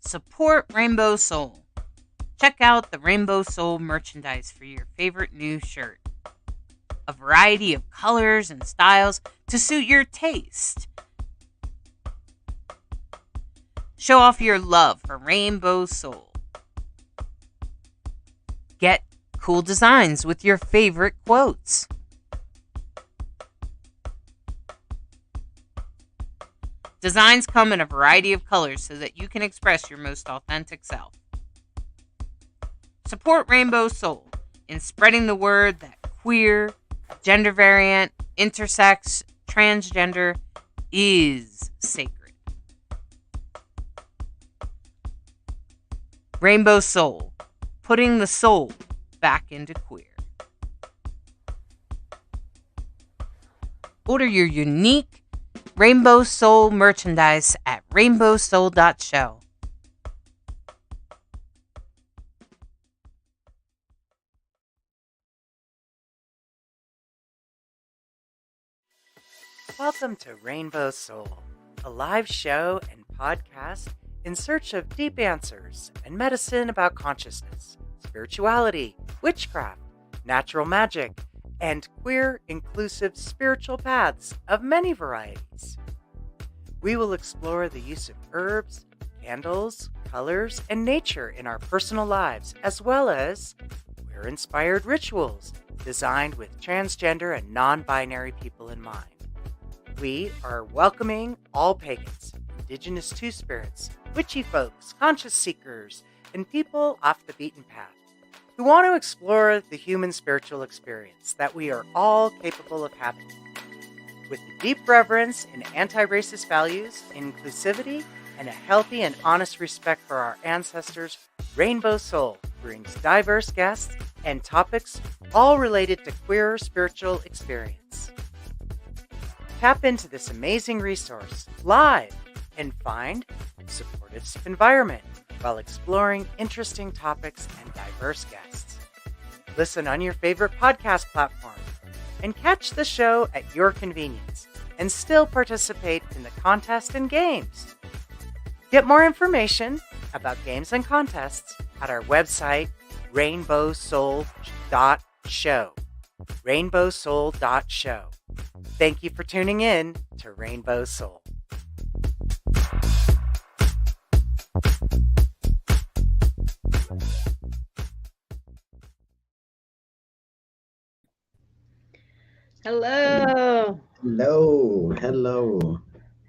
Support Rainbow Soul. Check out the Rainbow Soul merchandise for your favorite new shirt. A variety of colors and styles to suit your taste. Show off your love for Rainbow Soul. Get cool designs with your favorite quotes. Designs come in a variety of colors so that you can express your most authentic self. Support Rainbow Soul in spreading the word that queer, gender variant, intersex, transgender is sacred. Rainbow Soul, putting the soul back into queer. Order your unique Rainbow Soul merchandise at rainbowsoul.show. Welcome to Rainbow Soul, a live show and podcast in search of deep answers and medicine about consciousness, spirituality, witchcraft, natural magic, and queer, inclusive spiritual paths of many varieties. We will explore the use of herbs, candles, colors, and nature in our personal lives, as well as queer-inspired rituals designed with transgender and non-binary people in mind. We are welcoming all pagans, indigenous two-spirits, witchy folks, conscious seekers, and people off the beaten path who want to explore the human spiritual experience that we are all capable of having. With a deep reverence in anti-racist values, inclusivity, and a healthy and honest respect for our ancestors, Rainbow Soul brings diverse guests and topics all related to queer spiritual experience. Tap into this amazing resource live and find a supportive environment while exploring interesting topics and diverse guests. Listen on your favorite podcast platform and catch the show at your convenience and still participate in the contest and games. Get more information about games and contests at our website, rainbowsoul.show. rainbowsoul.show. Thank you for tuning in to Rainbow Soul. Hello. Hello.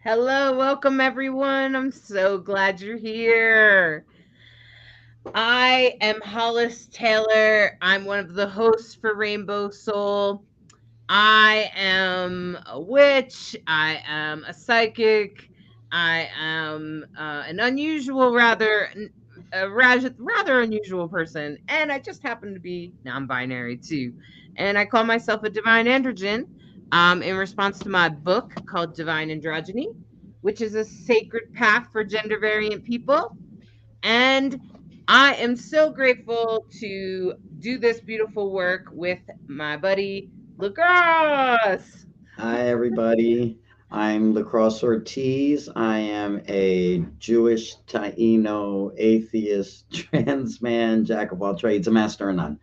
Hello. Welcome, everyone. I'm so glad you're here. I am Hollis Taylor. I'm one of the hosts for Rainbow Soul. I am a witch. I am a psychic. I am an unusual, rather unusual person. And I just happen to be non-binary too. And I call myself a divine androgen in response to my book called Divine Androgyny, which is a sacred path for gender variant people. And I am so grateful to do this beautiful work with my buddy, Lacrosse. Hi, everybody. I'm Lacrosse Ortiz. I am a Jewish, Taino, atheist, trans man, jack of all trades, a master of none.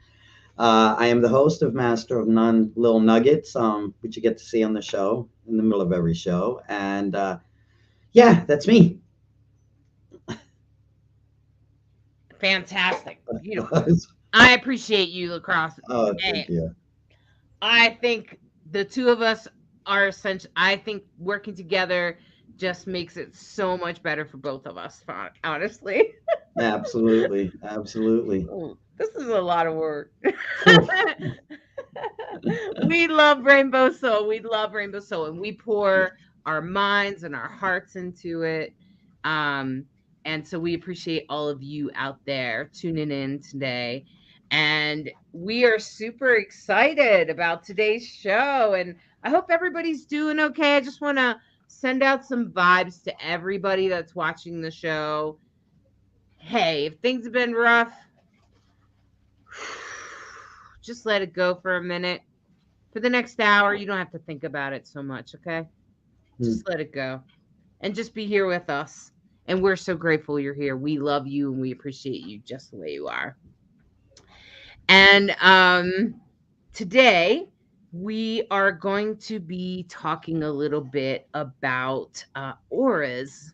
I am the host of Master of None Little Nuggets, which you get to see on the show in the middle of every show. And yeah, that's me. Fantastic. Beautiful. I appreciate you, Lacrosse. Oh, thank you. I think the two of us are essential. I think working together just makes it so much better for both of us, honestly. Absolutely. This is a lot of work. We love Rainbow Soul. And we pour our minds and our hearts into it. And so we appreciate all of you out there tuning in today. And we are super excited about today's show. And I hope everybody's doing okay. I just want to send out some vibes to everybody that's watching the show. Hey, if things have been rough, just let it go for a minute. For the next hour, you don't have to think about it so much, okay? Just let it go. And just be here with us. And we're so grateful you're here. We love you and we appreciate you just the way you are. And today we are going to be talking a little bit about auras.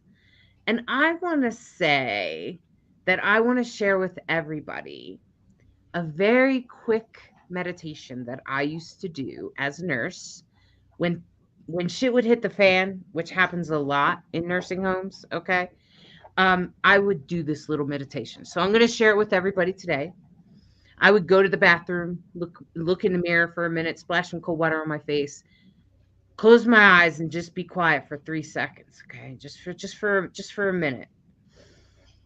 And I want to say that I want to share with everybody a very quick meditation that I used to do as a nurse when shit would hit the fan, which happens a lot in nursing homes, okay? I would do this little meditation. So I'm going to share it with everybody today. I would go to the bathroom, look in the mirror for a minute, splash some cold water on my face, close my eyes, and just be quiet for 3 seconds. Okay, just for a minute.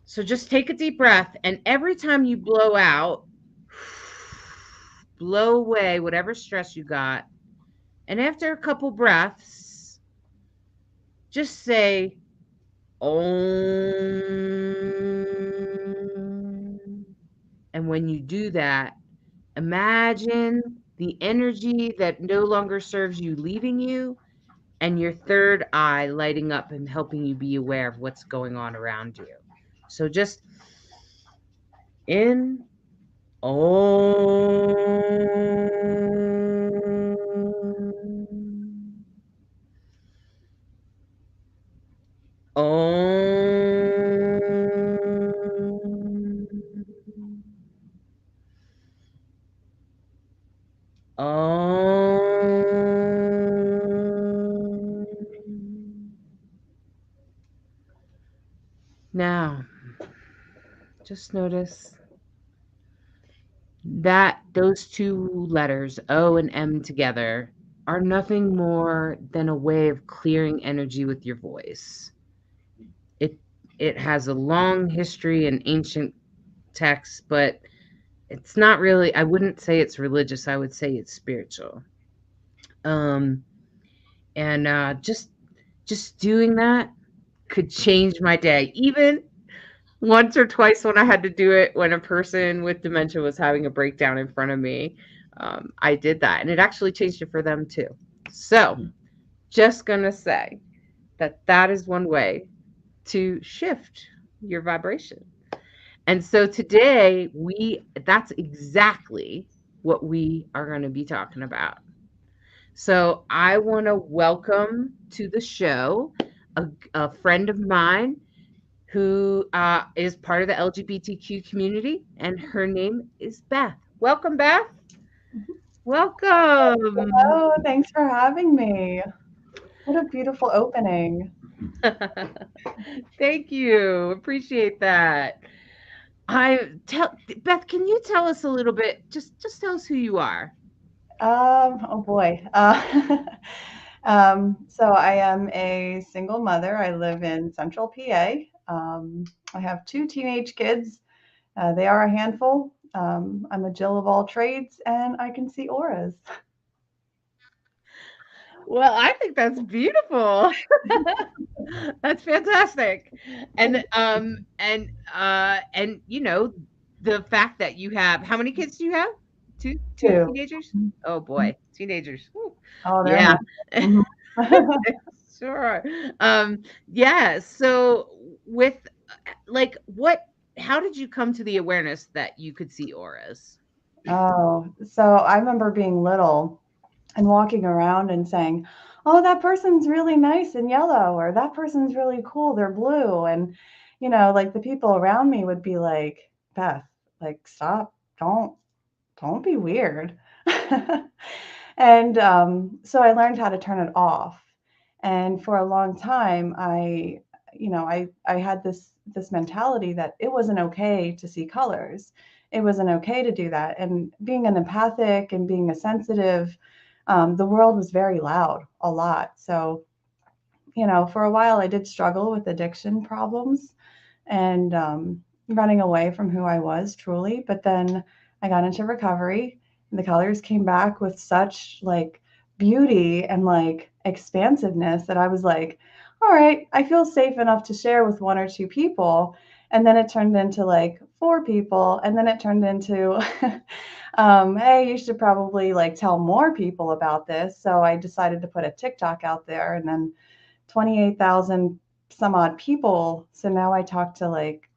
So just take a deep breath, and every time you blow out, blow away whatever stress you got. And after a couple breaths, just say Om. And when you do that, imagine the energy that no longer serves you leaving you, and your third eye lighting up and helping you be aware of what's going on around you. So just in Om. Om. Om. Now, just notice that those two letters, O and M together, are nothing more than a way of clearing energy with your voice. It has a long history in ancient texts, but it's not really, I wouldn't say it's religious, I would say it's spiritual. And just doing that could change my day. Even once or twice when I had to do it when a person with dementia was having a breakdown in front of me, I did that, and it actually changed it for them too. So just gonna say that is one way to shift your vibration. And so today that's exactly what we are going to be talking about. So I want to welcome to the show a friend of mine who is part of the LGBTQ community, and her name is Beth. Welcome, Beth. Welcome. Hello, thanks for having me. What a beautiful opening. Thank you. Appreciate that. Beth, can you tell us a little bit? Just tell us who you are. Oh boy. So I am a single mother. I live in Central PA. I have 2 teenage kids. They are a handful. I'm a Jill of all trades, and I can see auras. Well, I think that's beautiful. That's fantastic. And you know, the fact that you have, how many kids do you have? Two 2. teenagers? Oh boy, teenagers. Whew. Oh, they're Yeah. amazing. Sure. Yeah, so with how did you come to the awareness that you could see auras? Oh, so I remember being little and walking around and saying, "Oh, that person's really nice and yellow," or "That person's really cool, they're blue." And, like the people around me would be like, "Beth, like, stop, don't be weird." And so I learned how to turn it off. And for a long time, I had this mentality that it wasn't okay to see colors. It wasn't okay to do that. And being an empathic and being a sensitive, the world was very loud, a lot. So, for a while, I did struggle with addiction problems and running away from who I was truly. But then I got into recovery, and the colors came back with such like beauty and like expansiveness that I was like, all right, I feel safe enough to share with 1 or 2 people. And then it turned into like 4 people. And then it turned into, hey, you should probably like tell more people about this. So I decided to put a TikTok out there, and then 28,000 some odd people. So now I talk to like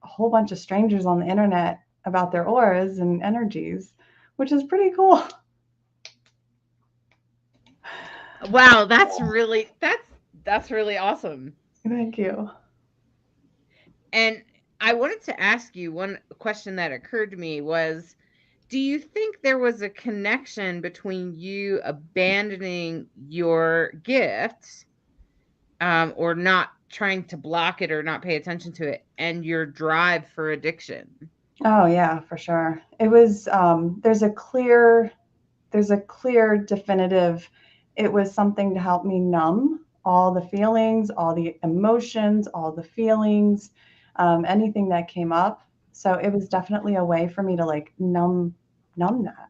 a whole bunch of strangers on the internet about their auras and energies, which is pretty cool. Wow, that's really awesome. Thank you. And I wanted to ask you one question that occurred to me was, do you think there was a connection between you abandoning your gift, or not trying to block it or not pay attention to it, and your drive for addiction? Oh yeah, for sure. It was there's a clear definitive, it was something to help me numb all the feelings, all the emotions, all the feelings, anything that came up. So it was definitely a way for me to like numb that.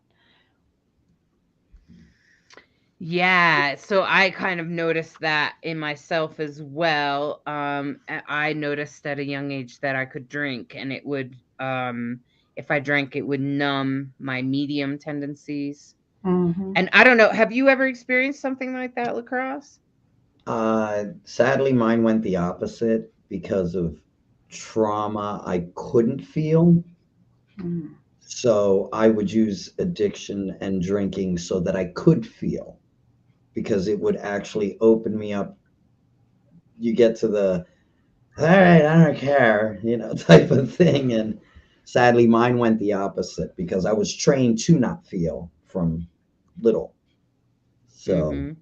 Yeah, so I kind of noticed that in myself as well. I noticed at a young age that I could drink, and it would, if I drank, it would numb my medium tendencies. Hmm. And I don't know, have you ever experienced something like that, Lacrosse? Sadly, mine went the opposite because of trauma I couldn't feel. Mm. So I would use addiction and drinking so that I could feel, because it would actually open me up. You get to the, all right, I don't care, type of thing. And sadly, mine went the opposite because I was trained to not feel from little. So, Mhm.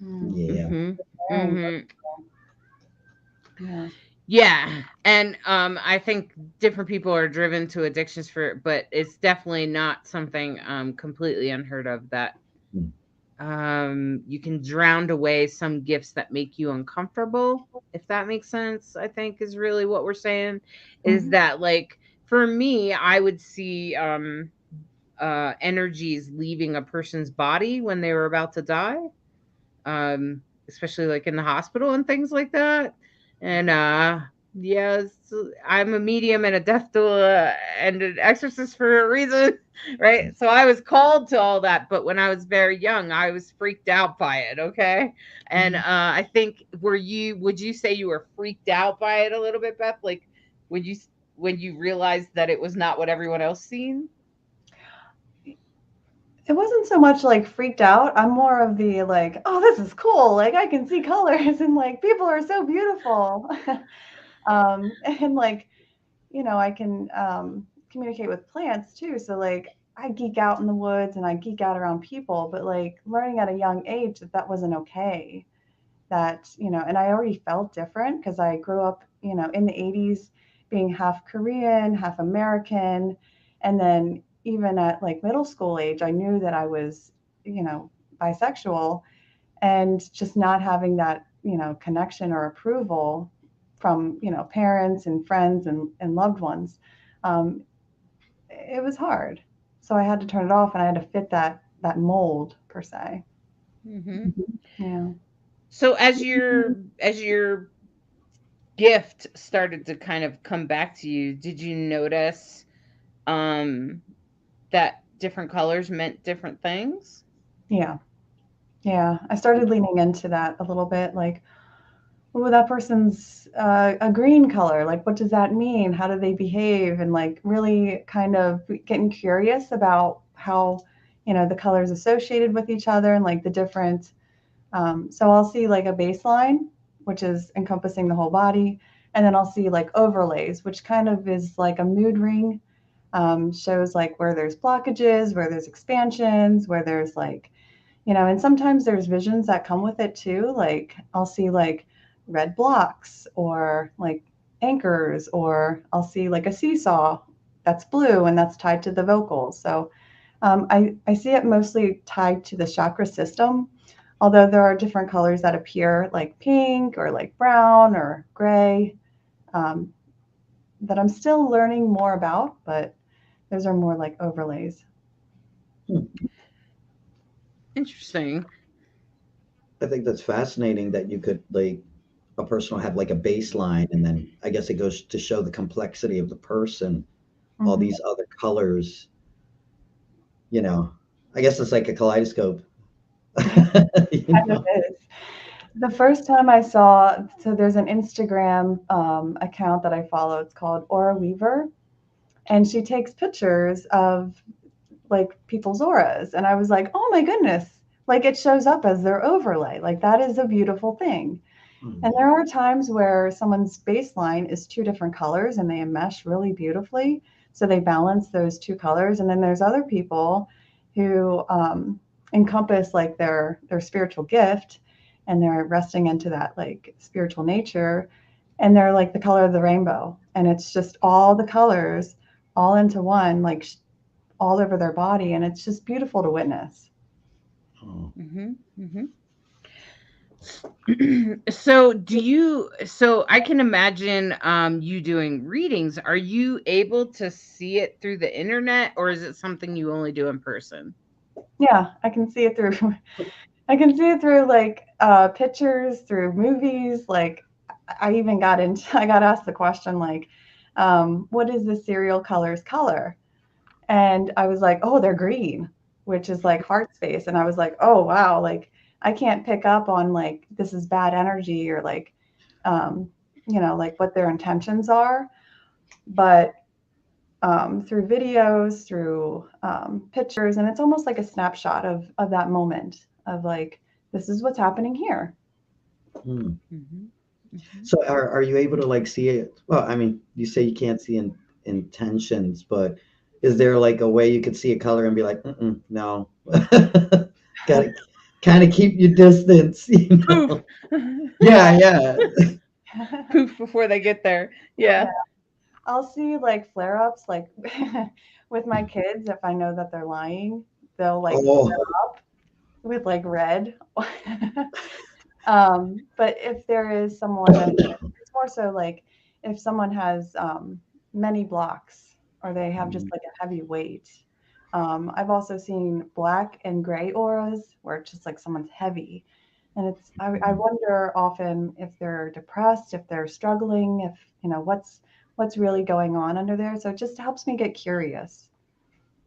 Mm. yeah. Mhm. Very Mhm. interesting. Yeah. Yeah, and I think different people are driven to addictions for, but it's definitely not something completely unheard of, that Mm. you can drown away some gifts that make you uncomfortable, if that makes sense. I think is really what we're saying, is Hmm. that, like, for me, I would see energies leaving a person's body when they were about to die, especially like in the hospital and things like that. And yes, I'm a medium and a death doula and an exorcist for a reason, right? So I was called to all that, but when I was very young, I was freaked out by it. Okay, and I think, would you say you were freaked out by it a little bit, Beth? Like when you when you realized that it was not what everyone else seen? It wasn't so much like freaked out. I'm more of the like, oh, this is cool. Like I can see colors and like people are so beautiful. And like, I can communicate with plants too. So like I geek out in the woods and I geek out around people, but like learning at a young age that that wasn't okay. That, and I already felt different because I grew up, in the 80s being half Korean, half American. And then even at like middle school age, I knew that I was, you know, bisexual, and just not having that, connection or approval from, parents and friends and loved ones. Um, it was hard. So I had to turn it off and I had to fit that mold per se. Hmm. Yeah. So as your gift started to kind of come back to you, did you notice um that different colors meant different things? Yeah. Yeah. I started leaning into that a little bit, like, oh, that person's a green color. Like, what does that mean? How do they behave? And like, really kind of getting curious about how, the colors associated with each other and like the different. So I'll see like a baseline, which is encompassing the whole body. And then I'll see like overlays, which kind of is like a mood ring, shows like where there's blockages, where there's expansions, where there's like, and sometimes there's visions that come with it too. Like I'll see like red blocks or like anchors, or I'll see like a seesaw that's blue and that's tied to the vocals. So I see it mostly tied to the chakra system, although there are different colors that appear like pink or like brown or gray, um, that I'm still learning more about, but those are more like overlays. Hmm. Interesting. I think that's fascinating that you could, like, a person will have like a baseline, and then I guess it goes to show the complexity of the person, all Mhm. these other colors, you know. I guess it's like a kaleidoscope. Yeah, you kind of know. is. The first time I saw, so there's an Instagram account that I follow. It's called Aura Weaver, and she takes pictures of like people's auras, and I was like, oh my goodness, like it shows up as their overlay. Like that is a beautiful thing. And there are times where someone's baseline is two different colors and they mesh really beautifully. So they balance those two colors. And then there's other people who encompass like their spiritual gift and they're resting into that like spiritual nature. And they're like the color of the rainbow. And it's just all the colors all into one, like all over their body. And it's just beautiful to witness. Oh. Mm-hmm. Mm-hmm. So I can imagine you doing readings. Are you able to see it through the internet, or is it something you only do in person? Yeah, I can see it through I can see it through like pictures, through movies. Like I even got into I got asked the question like, what is the serial killer's color? And I was like, oh, they're green, which is like heart space. And I was like, oh wow, like I can't pick up on like this is bad energy or like um, like what their intentions are. But through videos, through pictures, and it's almost like a snapshot of that moment of like, this is what's happening here. Hmm. Mm-hmm. Mm-hmm. So are you able to like see it? Well, I mean, you say you can't see intentions, but is there like a way you could see a color and be like, no, gotta kind of keep your distance, you Poof. know? Yeah, yeah. Poof before they get there. Yeah, Yeah. I'll see like flare ups, like with my kids, if I know that they're lying, they'll like Oh, flare up with like red. But if there is someone that it's more so like if someone has many blocks or they have just like a heavy weight. I've also seen black and gray auras where it's just like someone's heavy. And I wonder often if they're depressed, if they're struggling, if what's really going on under there. So it just helps me get curious.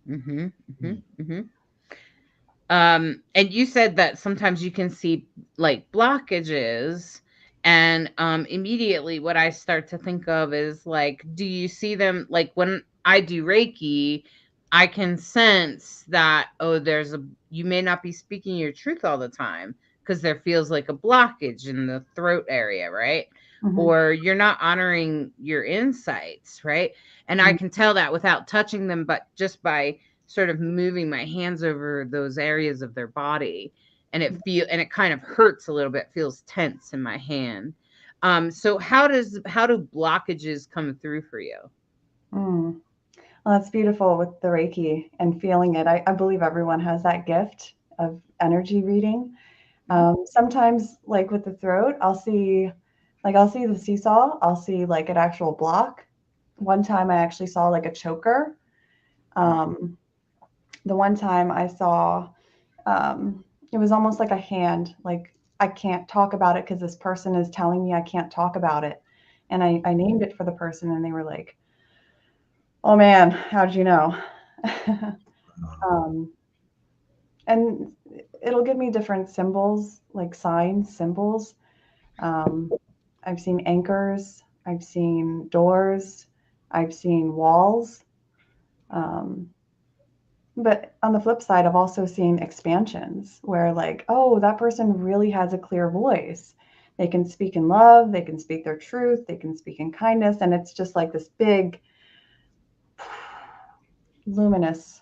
Mm-hmm. Mm-hmm. Mm-hmm. And you said that sometimes you can see like blockages, and immediately what I start to think of is like, do you see them like when I do Reiki? I can sense that, oh, you may not be speaking your truth all the time because there feels like a blockage in the throat area, right? Mhm. Or you're not honoring your insights, right? And I Mhm. can tell that without touching them, but just by sort of moving my hands over those areas of their body, and it kind of hurts a little bit, feels tense in my hand. So how do blockages come through for you? Mm. Well, that's beautiful with the Reiki and feeling it. I believe everyone has that gift of energy reading. Sometimes, like with the throat, I'll see the seesaw. I'll see like an actual block. One time, I actually saw like a choker. Um, the one time I saw, it was almost like a hand. Like I can't talk about it because this person is telling me I can't talk about it, and I named it for the person, and they were like, "Oh man, how'd you know?" um, and it'll give me different symbols, like signs, symbols. Um, I've seen anchors, I've seen doors, I've seen walls. Um, but on the flip side, I've also seen expansions where, like, oh, that person really has a clear voice. They can speak in love, they can speak their truth, they can speak in kindness. And it's just like this big, luminous.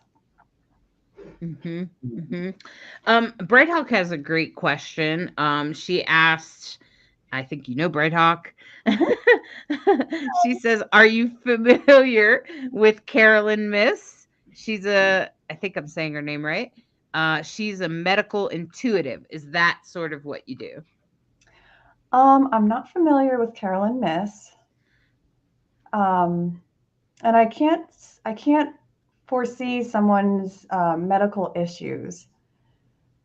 Mm-hmm. Mm-hmm. Bright Hawk has a great question. She asked, I think you know Bright Hawk. She says, "Are you familiar with Carolyn Miss?" I think I'm saying her name right. She's a medical intuitive. Is that sort of what you do? I'm not familiar with Carolyn Miss. Um, and I can't foresee someone's medical issues.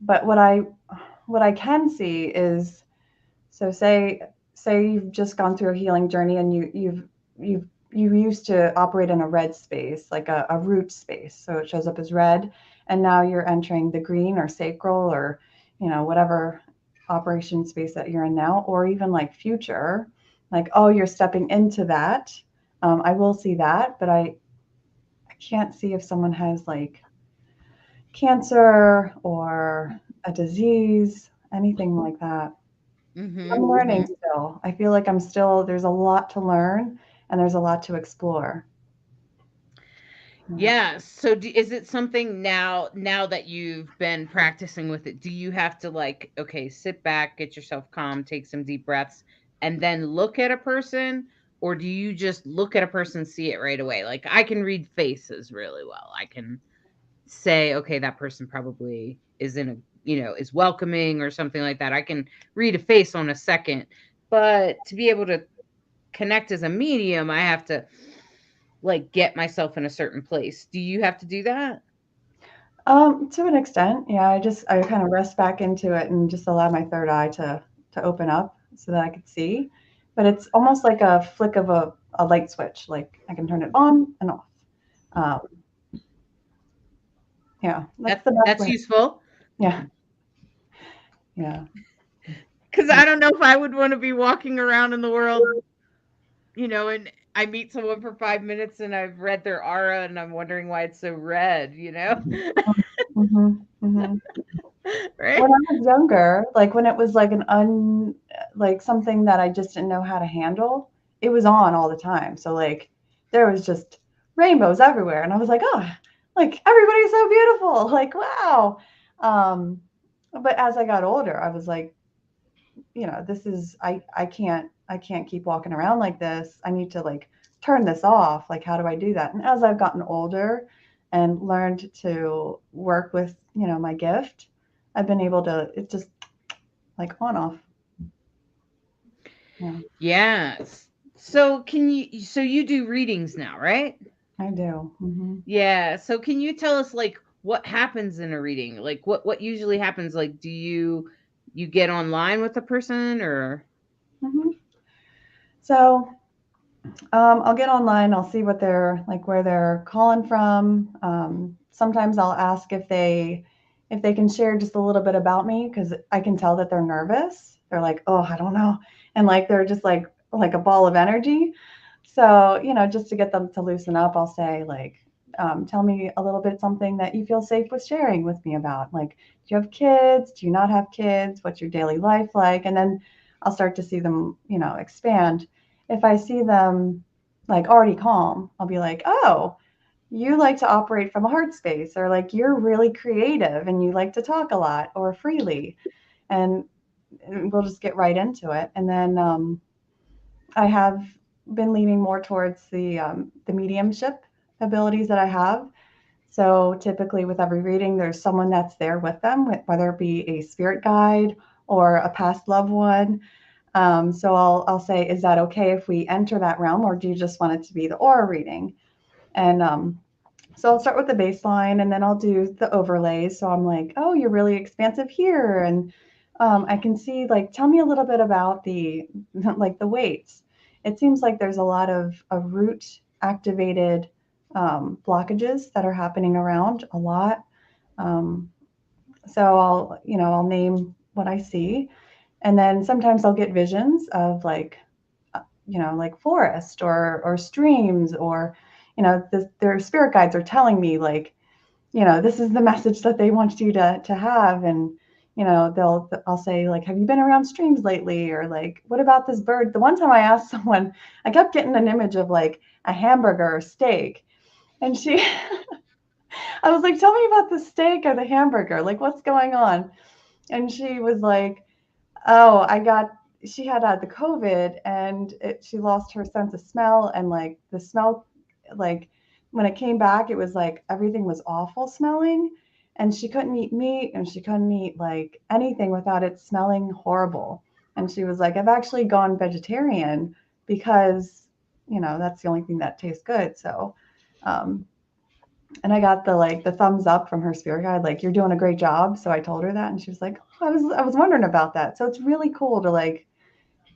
But what I can see is, so say you've just gone through a healing journey and you used to operate in a red space, like a root space, so it shows up as red, and now you're entering the green or sacral or whatever operation space that you're in now, or even like future, like, oh, you're stepping into that. I will see that, but I can't see if someone has like cancer or a disease, anything like that. Mm-hmm. I'm learning Mm-hmm. still. I feel like there's a lot to learn and there's a lot to explore. Yeah. Yeah. So is it something now that you've been practicing with it, do you have to like, okay, sit back, get yourself calm, take some deep breaths, and then look at a person? Or do you just look at a person, see it right away? Like I can read faces really well. I can say, okay, that person probably is in a, is welcoming or something like that. I can read a face on a second. But to be able to connect as a medium, I have to like get myself in a certain place. Do you have to do that? To an extent, yeah. I kind of rest back into it and just allow my third eye to open up so that I could see. But it's almost like a flick of a light switch. Like I can turn it on and off. Um, yeah, that's the best That's way. useful Yeah, yeah. because I don't know if I would want to be walking around in the world, and I meet someone for 5 minutes and I've read their aura and I'm wondering why it's so red. Hmm. Hmm. Right? When I was younger, like when it was like like something that I just didn't know how to handle, it was on all the time. So like there was just rainbows everywhere, and I was like, oh, like everybody's so beautiful, like wow. Um, but as I got older, I was like, this is I can't keep walking around like this. I need to like turn this off. Like how do I do that? And as I've gotten older and learned to work with, my gift, I've been able to it's just like on off. Yeah, Yes. So you do readings now, right? I do. Hmm. Yeah. So can you tell us like what happens in a reading? Like what usually happens? Like do you get online with the person or Hmm. So I'll get online. I'll see what they're like, where they're calling from. Sometimes I'll ask if they can share just a little bit about me because I can tell that they're nervous. They're like, oh, I don't know, and like they're just like a ball of energy. So just to get them to loosen up, I'll say like, tell me a little bit something that you feel safe with sharing with me about. Like, do you have kids? Do you not have kids? What's your daily life like? And then I'll start to see them, expand. If I see them like already calm, I'll be like, oh, you like to operate from a heart space, or like you're really creative and you like to talk a lot or freely. And we'll just get right into it. And then I have been leaning more towards the mediumship abilities that I have. So typically, with every reading, there's someone that's there with them, whether it be a spirit guide or a past loved one. So I'll say, is that okay if we enter that realm, or do you just want it to be the aura reading? And so I'll start with the baseline, and then I'll do the overlays. So I'm like, oh, you're really expansive here, and I can see like, tell me a little bit about the like the weights. It seems like there's a lot of root activated blockages that are happening around a lot. Um, so I'll name what I see, and then sometimes I'll get visions of like like forest or streams, or their spirit guides are telling me like, this is the message that they want you to have. And I'll say like, have you been around streams lately, or like, what about this bird? The one time I asked someone, I kept getting an image of like a hamburger or steak, and she I was like, tell me about the steak or the hamburger, like what's going on? And she was like, oh, she had the COVID, and she lost her sense of smell, and like the smell, like when it came back, it was like everything was awful smelling, and she couldn't eat meat and she couldn't eat like anything without it smelling horrible. And she was like, I've actually gone vegetarian because, that's the only thing that tastes good. So, um, and I got the thumbs up from her spirit guide, like, you're doing a great job. So I told her that, and she was like, oh, I was wondering about that. So it's really cool to like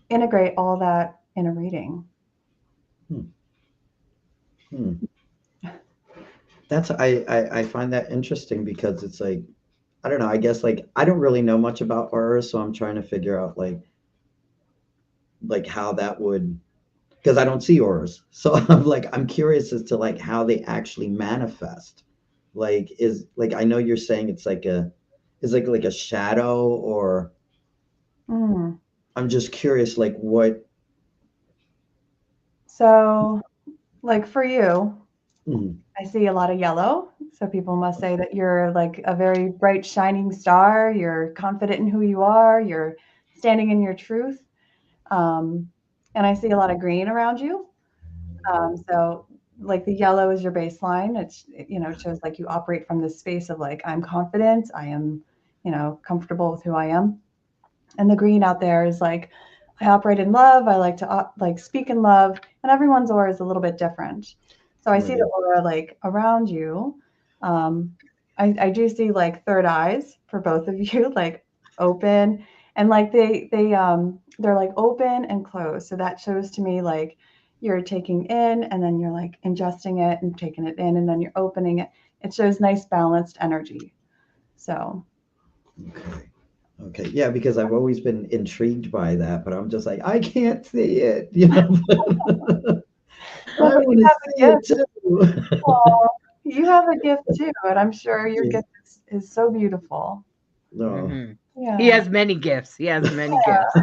integrate all that in a reading. Hmm. Hmm. I find that interesting because it's like I don't know. I guess like I don't really know much about auras, so I'm trying to figure out like how that would, because I don't see auras. So I'm curious as to like how they actually manifest. Like is like I know you're saying it's like a is like a shadow, or Mm. I'm just curious like what. So, like for you, Mhm. I see a lot of yellow. So people must say that you're like a very bright, shining star. You're confident in who you are. You're standing in your truth. Um, and I see a lot of green around you. So like the yellow is your baseline. It shows like you operate from this space of like, I'm confident. I am, comfortable with who I am. And the green out there is like, I operate in love. I like to like speak in love, and everyone's aura is a little bit different. So I see the Right. aura like around you. Um, I do see like third eyes for both of you, like open, and like they're like open and closed. So that shows to me like you're taking in, and then you're like ingesting it and taking it in, and then you're opening it. It shows nice balanced energy. So Okay. Okay. Yeah, because I've always been intrigued by that, but I'm just like, I can't see it, you know. well, I but want you to have a see gift. it too. Oh, you have a gift too, and I'm sure your Yeah. gift is so beautiful. No. Hmm. He Yeah. has many gifts. He has many gifts.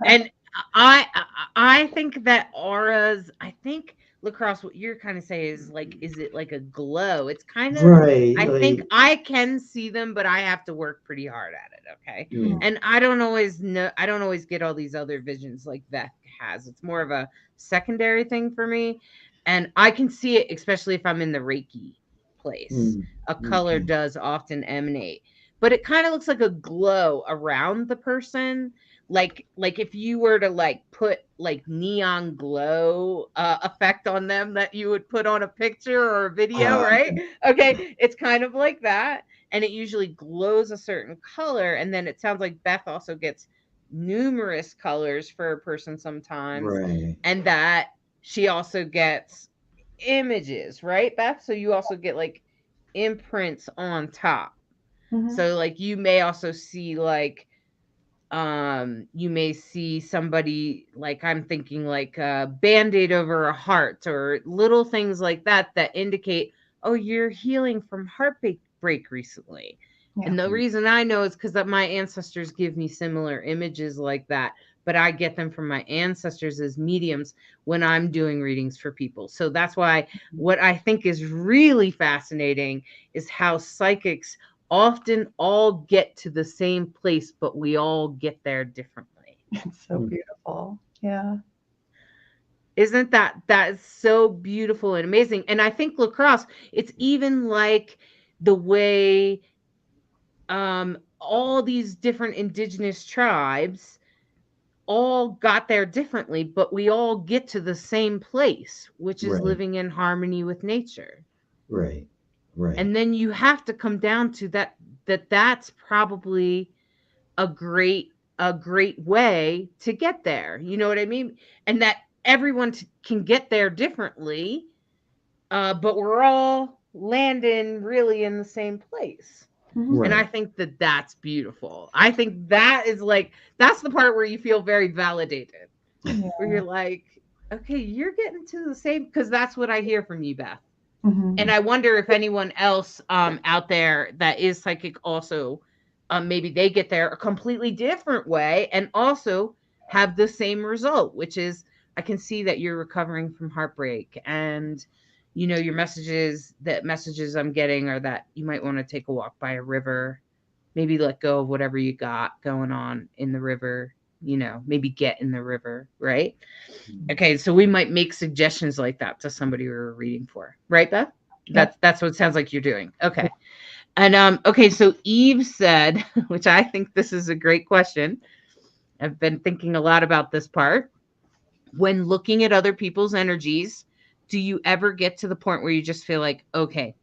And I I think that auras, I think Lacrosse, what you're kind of saying is like, is it like a glow? It's kind of, Right. I think Like, I can see them, but I have to work pretty hard at it. Okay. mm, And I don't always know, I don't always get all these other visions like Beth has. It's more of a secondary thing for me. And I can see it, especially if I'm in the Reiki place. mm, A color okay. does often emanate, but it kind of looks like a glow around the person, like if you were to like put like neon glow effect on them that you would put on a picture or a video, Uh, right? Okay, it's kind of like that, and it usually glows a certain color, and then it sounds like Beth also gets numerous colors for a person sometimes, right. and that she also gets images, right, Beth? So you also get like imprints on top. Hmm. So like you may also see like you may see somebody, like I'm thinking like a band-aid over a heart or little things like that that indicate, oh, you're healing from heartbreak recently. Yeah. And the reason I know is because my ancestors give me similar images like that, but I get them from my ancestors as mediums when I'm doing readings for people. So that's why what I think is really fascinating is how psychics often all get to the same place, but we all get there differently. It's so Mm, beautiful. Yeah. Isn't that is so beautiful and amazing? And I think Lacrosse, it's even like the way all these different indigenous tribes all got there differently, but we all get to the same place, which is right. living in harmony with nature. Right. Right. And then you have to come down to that's probably a great way to get there. You know what I mean? And that everyone can get there differently, but we're all landing really in the same place. Hmm. And I Right. think that that's beautiful. I think that is like, that's the part where you feel very validated, where Yeah. you're like, okay, you're getting to the same, because that's what I hear from you, Beth. Hmm. And I wonder if anyone else out there that is psychic also, maybe they get there a completely different way and also have the same result, which is, I can see that you're recovering from heartbreak, and your messages I'm getting are that you might want to take a walk by a river, maybe let go of whatever you got going on in the river, maybe get in the river, right? Mm, Okay, so we might make suggestions like that to somebody we were reading for, right, Beth? Yep. That's what it sounds like you're doing. Okay. And okay, so Eve said, which I think this is a great question. I've been thinking a lot about this part. When looking at other people's energies, do you ever get to the point where you just feel like, okay,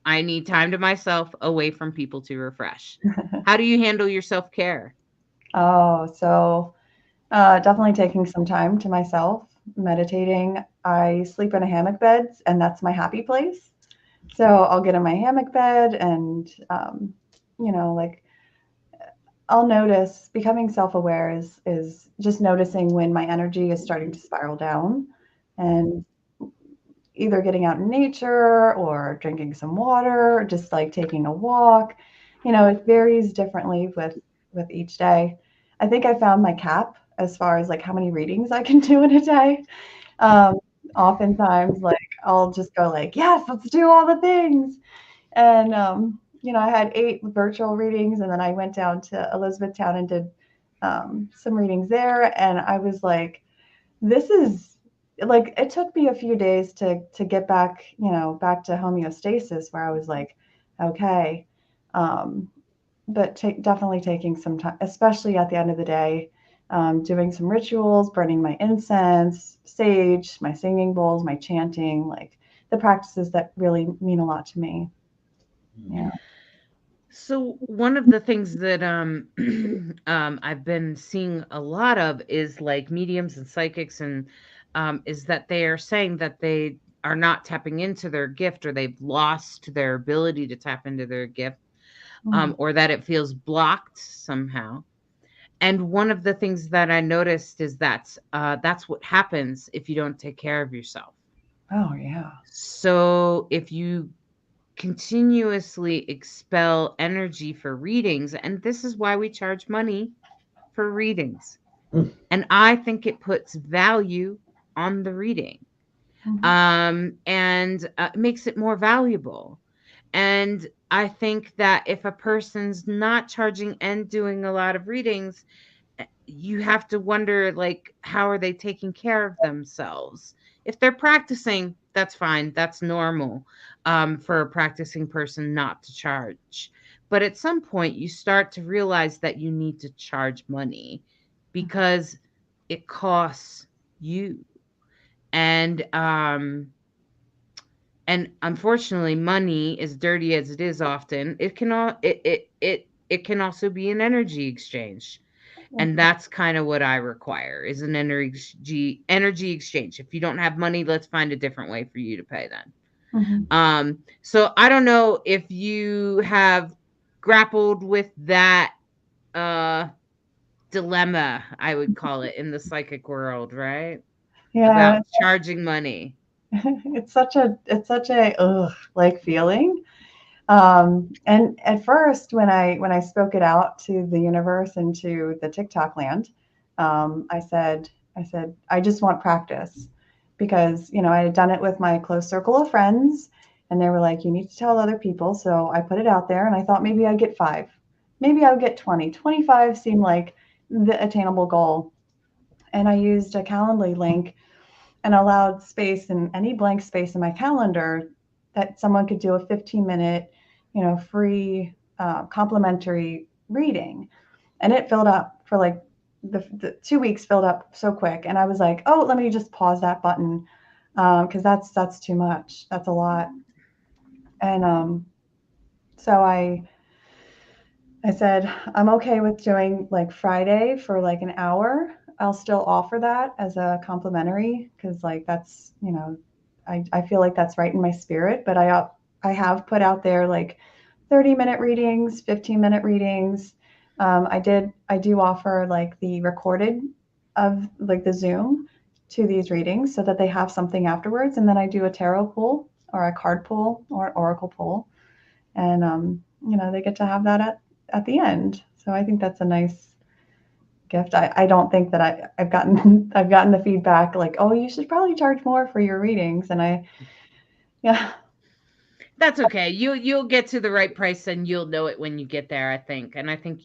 I need time to myself away from people to refresh? How do you handle your self-care? Oh, so definitely taking some time to myself, meditating. I sleep in a hammock bed, and that's my happy place. So I'll get in my hammock bed and, like I'll notice becoming self-aware is just noticing when my energy is starting to spiral down and either getting out in nature or drinking some water, or just like taking a walk. It varies differently with each day. I think I found my cap as far as like how many readings I can do in a day. Um, Oftentimes, like I'll just go like, yes, let's do all the things. And I had 8 virtual readings, and then I went down to Elizabethtown and did some readings there. And I was like, this is like it took me a few days to get back, back to homeostasis where I was like, okay. Um, but definitely taking some time, especially at the end of the day, doing some rituals, burning my incense, sage, my singing bowls, my chanting, like the practices that really mean a lot to me. Yeah. So one of the things that I've been seeing a lot of is like mediums and psychics, and is that they are saying that they are not tapping into their gift, or they've lost their ability to tap into their gift, Mm. or that it feels blocked somehow. And one of the things that I noticed is that's what happens if you don't take care of yourself. Oh yeah. So if you continuously expel energy for readings, and this is why we charge money for readings. Mm. And I think it puts value on the reading, Mhm. and makes it more valuable. And I think that if a person's not charging and doing a lot of readings, you have to wonder, like, how are they taking care of themselves? If they're practicing, that's fine, that's normal, for a practicing person not to charge. But at some point you start to realize that you need to charge money because it costs you. And unfortunately, money, as dirty as it is often, it can also be an energy exchange. And that's kind of what I require, is an energy exchange. If you don't have money, let's find a different way for you to pay then. Mhm. So I don't know if you have grappled with that uh dilemma, I would call it, in the psychic world, right? Yeah, About charging money. it's such a ugh, like feeling. And at first, when I spoke it out to the universe and to the TikTok land, I said I just want practice because I had done it with my close circle of friends, and they were like, "You need to tell other people." So I put it out there, and I thought maybe I'd get 5, maybe I would get 20. 25 seemed like the attainable goal, and I used a Calendly link and allowed space in any blank space in my calendar that someone could do a 15-minute, free complimentary reading. And it filled up for like the 2 weeks filled up so quick. And I was like, oh, let me just pause that button because that's too much. That's a lot. And so I said, I'm okay with doing like Friday for like an hour. I'll still offer that as a complimentary because like that's, I feel like that's right in my spirit. But I have put out there like 30-minute readings, 15-minute readings. I do offer like the recorded of like the Zoom to these readings so that they have something afterwards. And then I do a tarot pull or a card pull or an oracle pull. And they get to have that at the end. So I think that's a nice gift. I don't think that I've gotten I've gotten the feedback like, oh, you should probably charge more for your readings. And yeah. That's okay. You'll get to the right price, and you'll know it when you get there, I think. And I think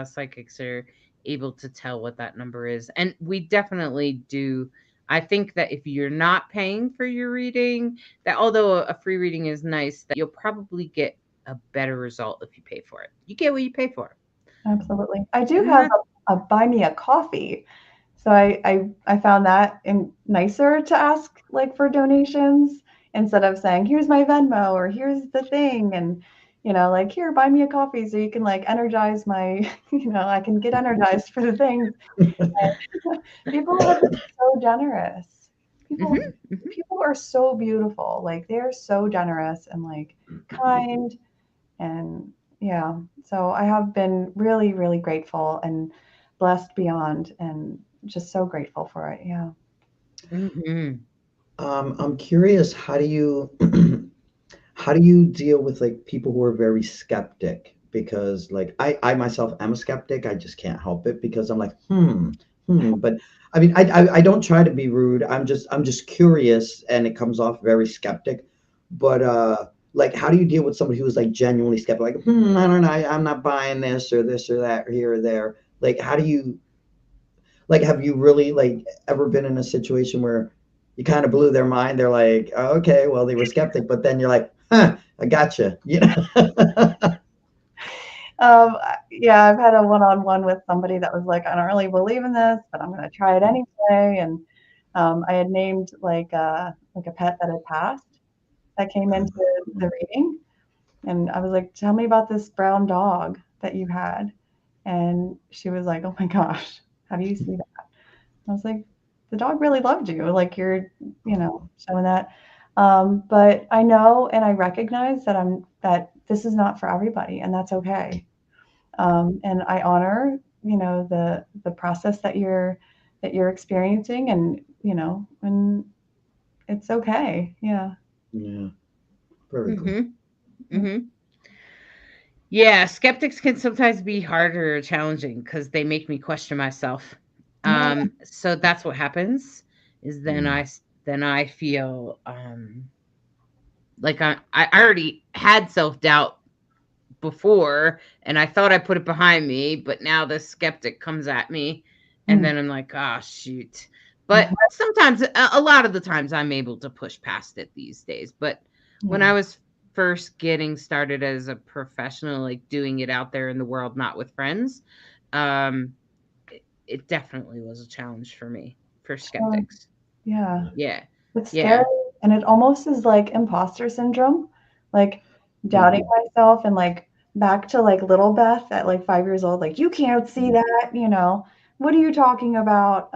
psychics are able to tell what that number is. And we definitely do. I think that if you're not paying for your reading, that although a free reading is nice, that you'll probably get a better result if you pay for it. You get what you pay for. Absolutely. I do And have that a buy me a coffee. So I found that nicer to ask like for donations instead of saying, here's my Venmo or here's the thing. And, like, here, buy me a coffee so you can like energize my, I can get energized for the things. People have been so generous. Mhm, People mhm. people are so beautiful. Like they're so generous and like kind. And Yeah. So I have been really, really grateful and blessed beyond, and just so grateful for it. Yeah. Mm-hmm. I'm curious, how do you how do you deal with like people who are very skeptic? Because like I myself am a skeptic. I just can't help it because I'm like, But I mean, I don't try to be rude. I'm just curious, and it comes off very skeptic. But like, how do you deal with somebody who is like genuinely skeptic? Like, I don't know, I'm not buying this or that, or here or there. Like, how do you like? Have you really like ever been in a situation where you kind of blew their mind? They're like, oh, okay, well, they were skeptic, but then you're like, I gotcha. You know? Yeah, I've had a one-on-one with somebody that was like, I don't really believe in this, but I'm going to try it anyway. And I had named like a pet that had passed that came into the reading. And I was like, tell me about this brown dog that you had. And she was like, oh my gosh, how do you see that? I was like, the dog really loved you. Like you're, showing that. But I know and I recognize that this is not for everybody, and that's okay. And I honor, the process that you're experiencing, and it's okay. Yeah. Yeah, very cool. Mm-hmm. Mm-hmm. Yeah, skeptics can sometimes be harder or challenging because they make me question myself. Yeah. So that's what happens is Mm. then I feel like I already had self-doubt before and I thought I put it behind me, but now the skeptic comes at me and Mm. then I'm like, "Ah, shoot." But sometimes a lot of the times I'm able to push past it these days. But when I Yeah. was first getting started as a professional, like doing it out there in the world, not with friends, um, it definitely was a challenge for me, for Sure. skeptics. Yeah. Yeah. Yeah. It's scary, Yeah. and it almost is like imposter syndrome, like doubting Mhm. myself, and like back to like little Beth at like 5 years old, like, you can't see that. What are you talking about?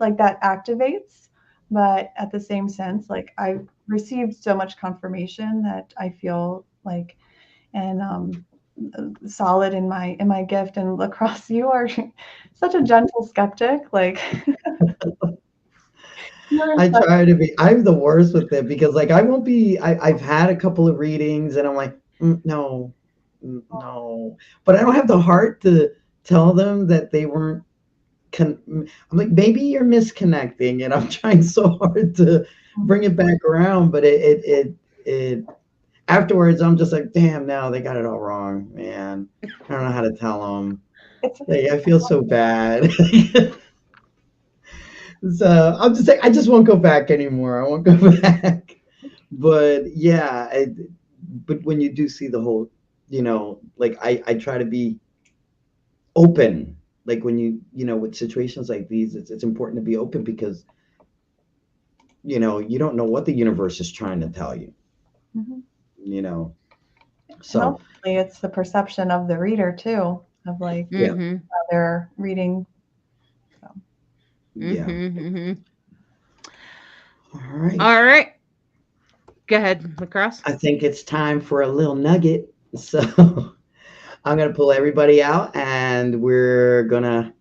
Like that activates, but at the same sense, like I've received so much confirmation that I feel like, and solid in my gift. And lacrosse, you are such a gentle skeptic, like you're I such. try to be. I'm the worst with it because like I won't be. I've had a couple of readings and I'm like, no, no, but I don't have the heart to tell them that they weren't. I'm like, maybe you're misconnecting, and I'm trying so hard to bring it back around, but it afterwards I'm just like, damn, no, they got it all wrong, man. I don't know how to tell them. It's Like, I feel so bad. So I'm just like, I just won't go back anymore. I won't go back. But yeah, but when you do see the whole, like I try to be open. Like when with situations like these, it's important to be open because you don't know what the universe is trying to tell you. Mhm. You know, And so ultimately, it's the perception of the reader too, of like yeah, Mhm. how they're reading. So, Mhm. yeah. Mhm. All right. All right. Go ahead, Lacrosse. I think it's time for a little nugget. So I'm gonna pull everybody out, and we're gonna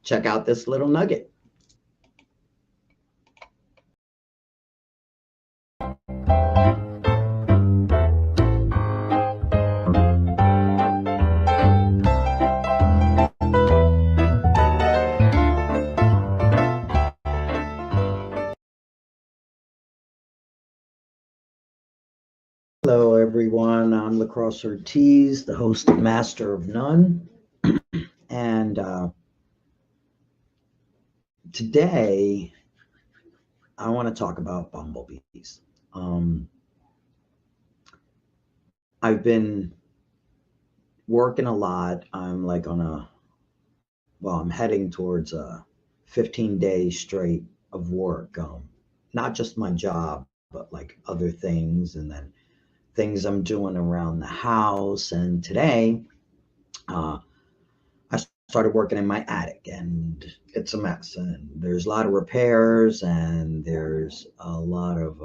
check out this little nugget. Hello, everyone. I'm Lacrosse Ortiz, the host of Master of None. And today I want to talk about bumblebees. I've been working a lot. I'm like I'm heading towards a 15 days straight of work. Not just my job, but like other things, and then things I'm doing around the house. And today, uh, I started working in my attic, and it's a mess. And there's a lot of repairs, and there's a lot of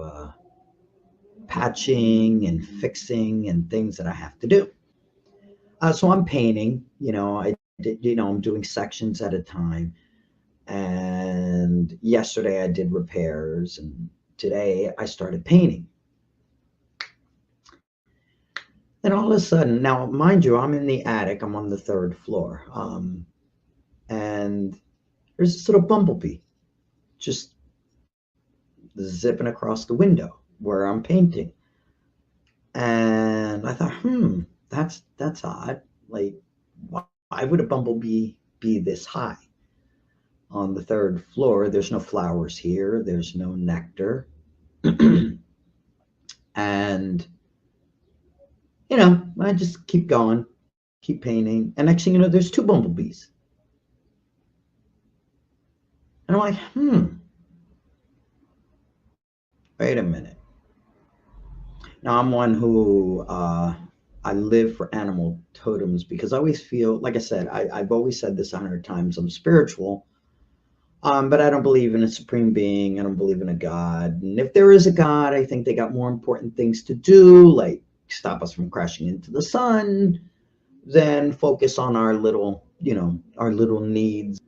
patching and fixing and things that I have to do. So I'm painting, I'm doing sections at a time. And yesterday I did repairs, and today I started painting. And all of a sudden, now mind you, I'm in the attic, I'm on the third floor. And there's this little bumblebee just zipping across the window where I'm painting. And I thought, that's odd. Like, why would a bumblebee be this high? On the third floor, there's no flowers here, there's no nectar. And, I just keep going, keep painting. And next thing you know, there's two bumblebees. And I'm like, wait a minute. Now, I'm one who I live for animal totems because I always feel, like I said, I've always said this 100 times, I'm spiritual, but I don't believe in a supreme being. I don't believe in a God. And if there is a God, I think they got more important things to do, like stop us from crashing into the sun, than focus on our little needs.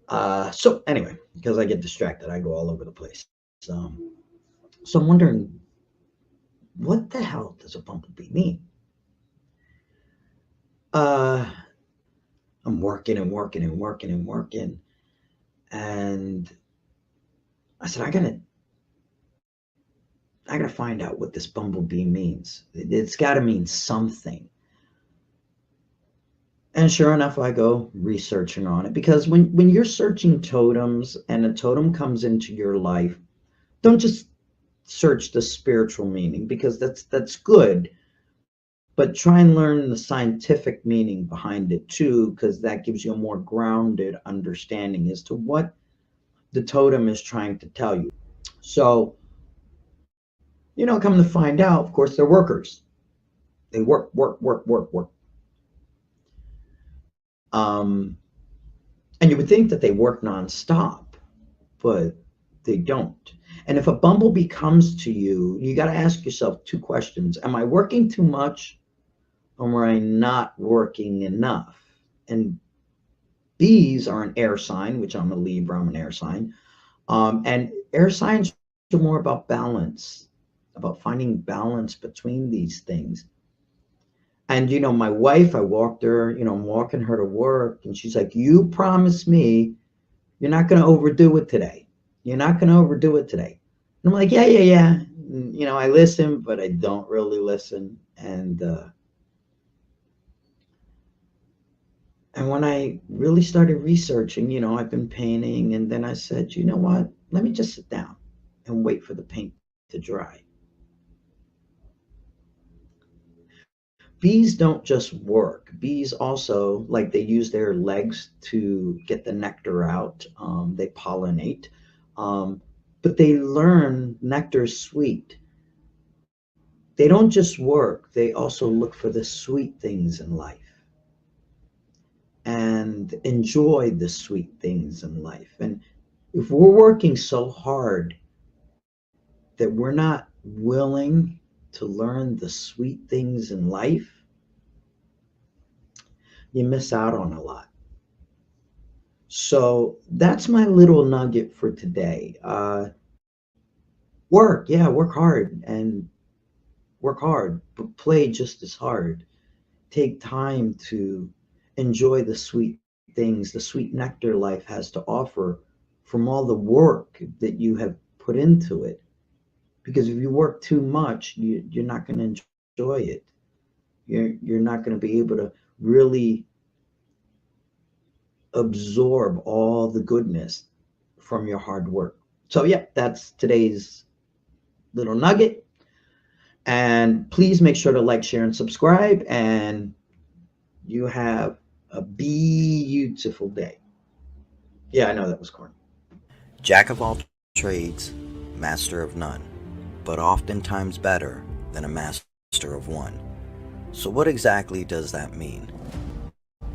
So anyway, because I get distracted, I go all over the place. So I'm wondering, what the hell does a bumblebee mean? I'm working and working and working and working. And I said, I gotta find out what this bumblebee means. It's gotta mean something. And sure enough, I go researching on it, because when you're searching totems and a totem comes into your life, don't just search the spiritual meaning, because that's good, but try and learn the scientific meaning behind it too, because that gives you a more grounded understanding as to what the totem is trying to tell you. So, come to find out, of course, they're workers. They work. And you would think that they work nonstop, but they don't. And if a bumblebee comes to you, you got to ask yourself two questions. Am I working too much, or am I not working enough? And bees are an air sign, which I'm a Libra, I'm an air sign. And air signs are more about balance, about finding balance between these things. And, my wife, I walked her, I'm walking her to work, and she's like, you promised me you're not going to overdo it today. You're not going to overdo it today. And I'm like, yeah. And, I listen, but I don't really listen. And when I really started researching, I've been painting, and then I said, you know what? Let me just sit down and wait for the paint to dry. Bees don't just work. Bees also, like, they use their legs to get the nectar out. They pollinate, but they learn nectar is sweet. They don't just work. They also look for the sweet things in life and enjoy the sweet things in life. And if we're working so hard that we're not willing to learn the sweet things in life, you miss out on a lot. So that's my little nugget for today. Work hard, and work hard, but play just as hard. Take time to enjoy the sweet things, the sweet nectar life has to offer from all the work that you have put into it. Because if you work too much, you're not going to enjoy it. You're not going to be able to really absorb all the goodness from your hard work. So yeah, that's today's little nugget. And please make sure to like, share, and subscribe. And you have a beautiful day. Yeah, I know that was corny. Jack of all trades, master of none, but oftentimes better than a master of one. So what exactly does that mean?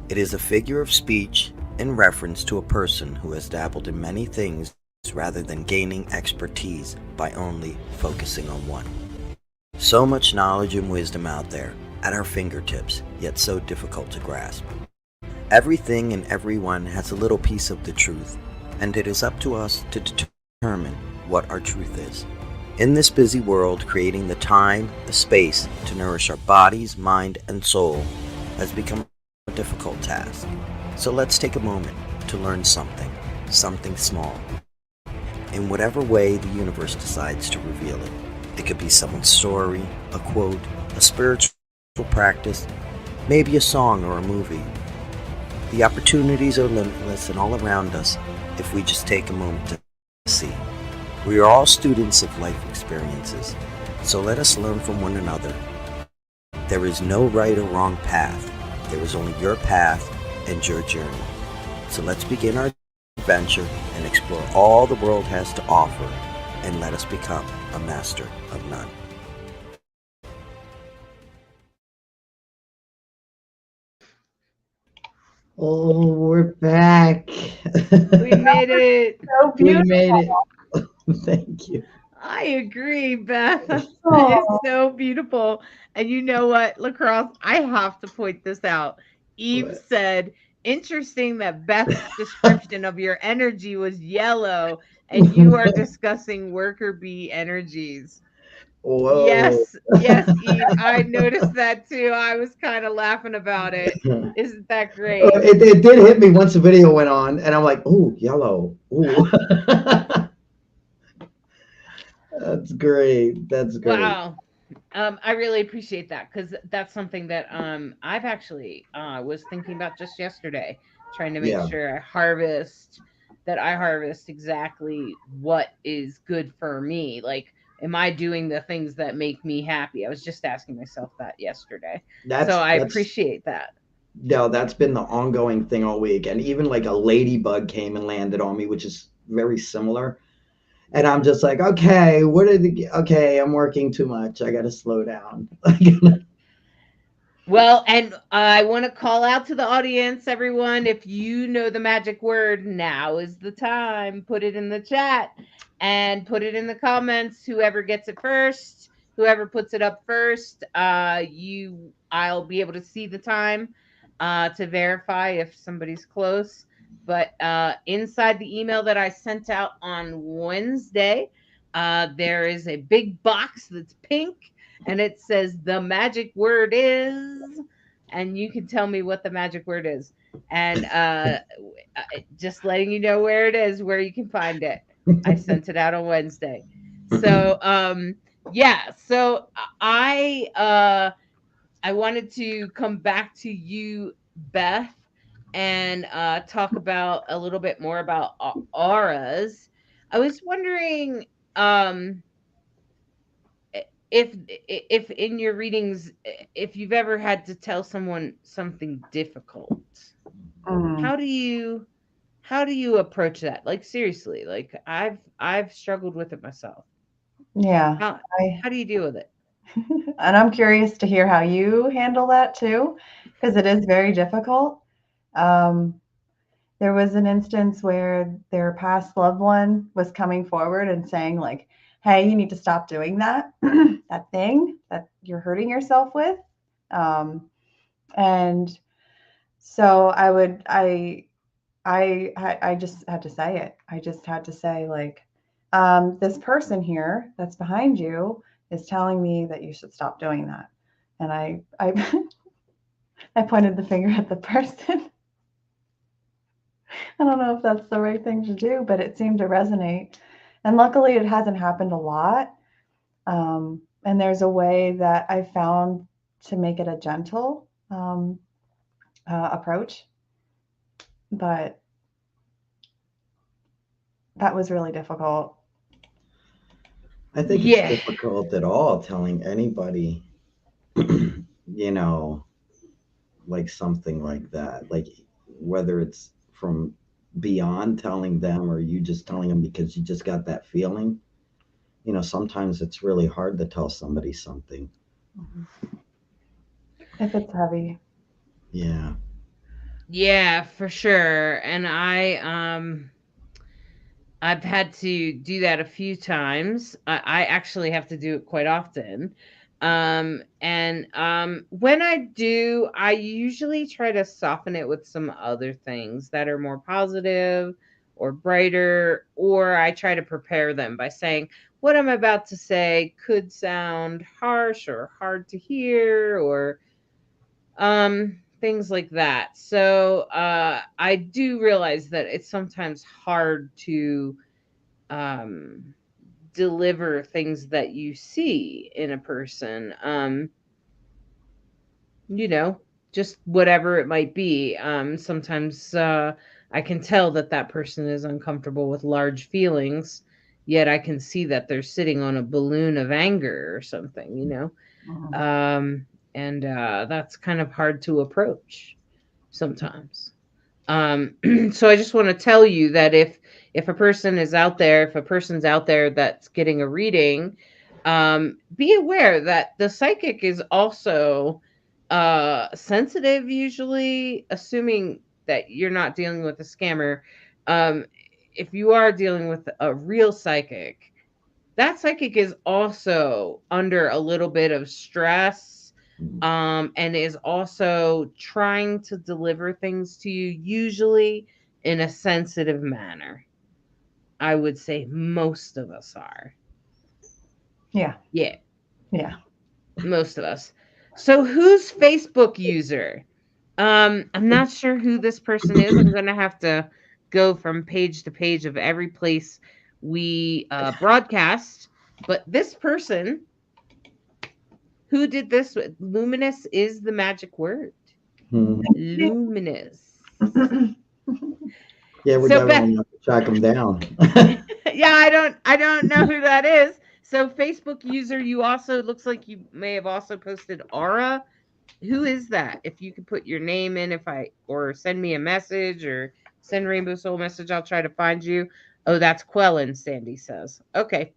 It is a figure of speech in reference to a person who has dabbled in many things rather than gaining expertise by only focusing on one. So much knowledge and wisdom out there, at our fingertips, yet so difficult to grasp. Everything and everyone has a little piece of the truth, and it is up to us to determine what our truth is. In this busy world, creating the time, the space to nourish our bodies, mind, and soul has become a difficult task. So let's take a moment to learn something small, in whatever way the universe decides to reveal it. It could be someone's story, a quote, a spiritual practice, maybe a song or a movie. The opportunities are limitless and all around us if we just take a moment to see. We are all students of life experiences, so let us learn from one another. There is no right or wrong path. There is only your path and your journey. So let's begin our adventure and explore all the world has to offer, and let us become a master of none. Oh, we're back. We made it. So We beautiful. made it. Thank you. I agree, Beth. Aw. It's so beautiful. And you know what, Lacrosse? I have to point this out. Eve What? said, interesting that Beth's description of your energy was yellow, and you are discussing worker bee energies. Whoa. Yes, Eve. I noticed that too. I was kind of laughing about it. Isn't that great? It did hit me once the video went on, and I'm like, ooh, yellow. Ooh. That's great. That's great. Wow. I really appreciate that because that's something that I've actually was thinking about just yesterday, trying to make Yeah, sure I harvest exactly what is good for me. Like, am I doing the things that make me happy? I was just asking myself that yesterday. So I that's appreciate that. no, that's been the ongoing thing all week. And even like a ladybug came and landed on me, which is very similar. And I'm just like, okay, okay, I'm working too much. I gotta slow down. Well, and I want to call out to the audience, everyone. If you know the magic word, now is the time. Put it in the chat and put it in the comments. Whoever gets it first, whoever puts it up first, I'll be able to see the time to verify if somebody's close. But inside the email that I sent out on Wednesday, there is a big box that's pink and it says the magic word is, and you can tell me what the magic word is, and just letting you know where it is, where you can find it. I sent it out on Wednesday. So yeah, so I wanted to come back to you, Beth, and talk about a little bit more about auras. I was wondering if in your readings, if you've ever had to tell someone something difficult, Mm, how do you approach that? Like, seriously, like I've struggled with it myself. yeah. how I how do you deal with it? and I'm curious to hear how you handle that too, because it is very difficult. Um, there was an instance where their past loved one was coming forward and saying like, "Hey, you need to stop doing that that thing that you're hurting yourself with." Um, and so I just had to say it. I just had to say like, this person here that's behind you is telling me that you should stop doing that. And I I pointed the finger at the person. I don't know if that's the right thing to do, but it seemed to resonate. And luckily, it hasn't happened a lot. And there's a way that I found to make it a gentle approach, but that was really difficult. I think it's Yeah. difficult at all telling anybody, you know, like something like that. Like whether it's from beyond telling them or you just telling them because you just got that feeling. Sometimes it's really hard to tell somebody something. If it's heavy. Yeah. Yeah, for sure. And I've had to do that a few times. I actually have to do it quite often. When I do, I usually try to soften it with some other things that are more positive or brighter, or I try to prepare them by saying what I'm about to say could sound harsh or hard to hear, or things like that. So I do realize that it's sometimes hard to um deliver things that you see in a person. You know, just whatever it might be. Sometimes I can tell that that person is uncomfortable with large feelings, yet I can see that they're sitting on a balloon of anger or something, you know. Mhm. And That's kind of hard to approach sometimes. So I just want to tell you that if a person is out there, if a person's out there that's getting a reading, be aware that the psychic is also sensitive, usually, assuming that you're not dealing with a scammer. Um, if you are dealing with a real psychic, that psychic is also under a little bit of stress, and is also trying to deliver things to you, usually in a sensitive manner. I would say most of us are. Yeah. Yeah, Yeah. most of us. So who's Facebook user? I'm not sure who this person is. I'm gonna have to go from page to page of every place we broadcast. But this person who did this, luminous is the magic word. Hmm. Luminous. Yeah, we So definitely Beth, have to track them down. yeah, I don't know who that is. So Facebook user, you also looks like you may have also posted aura. Who is that? If you could put your name in, if I or send me a message or send Rainbow Soul a message, I'll try to find you. Oh, that's Quellen, Sandy says. Okay.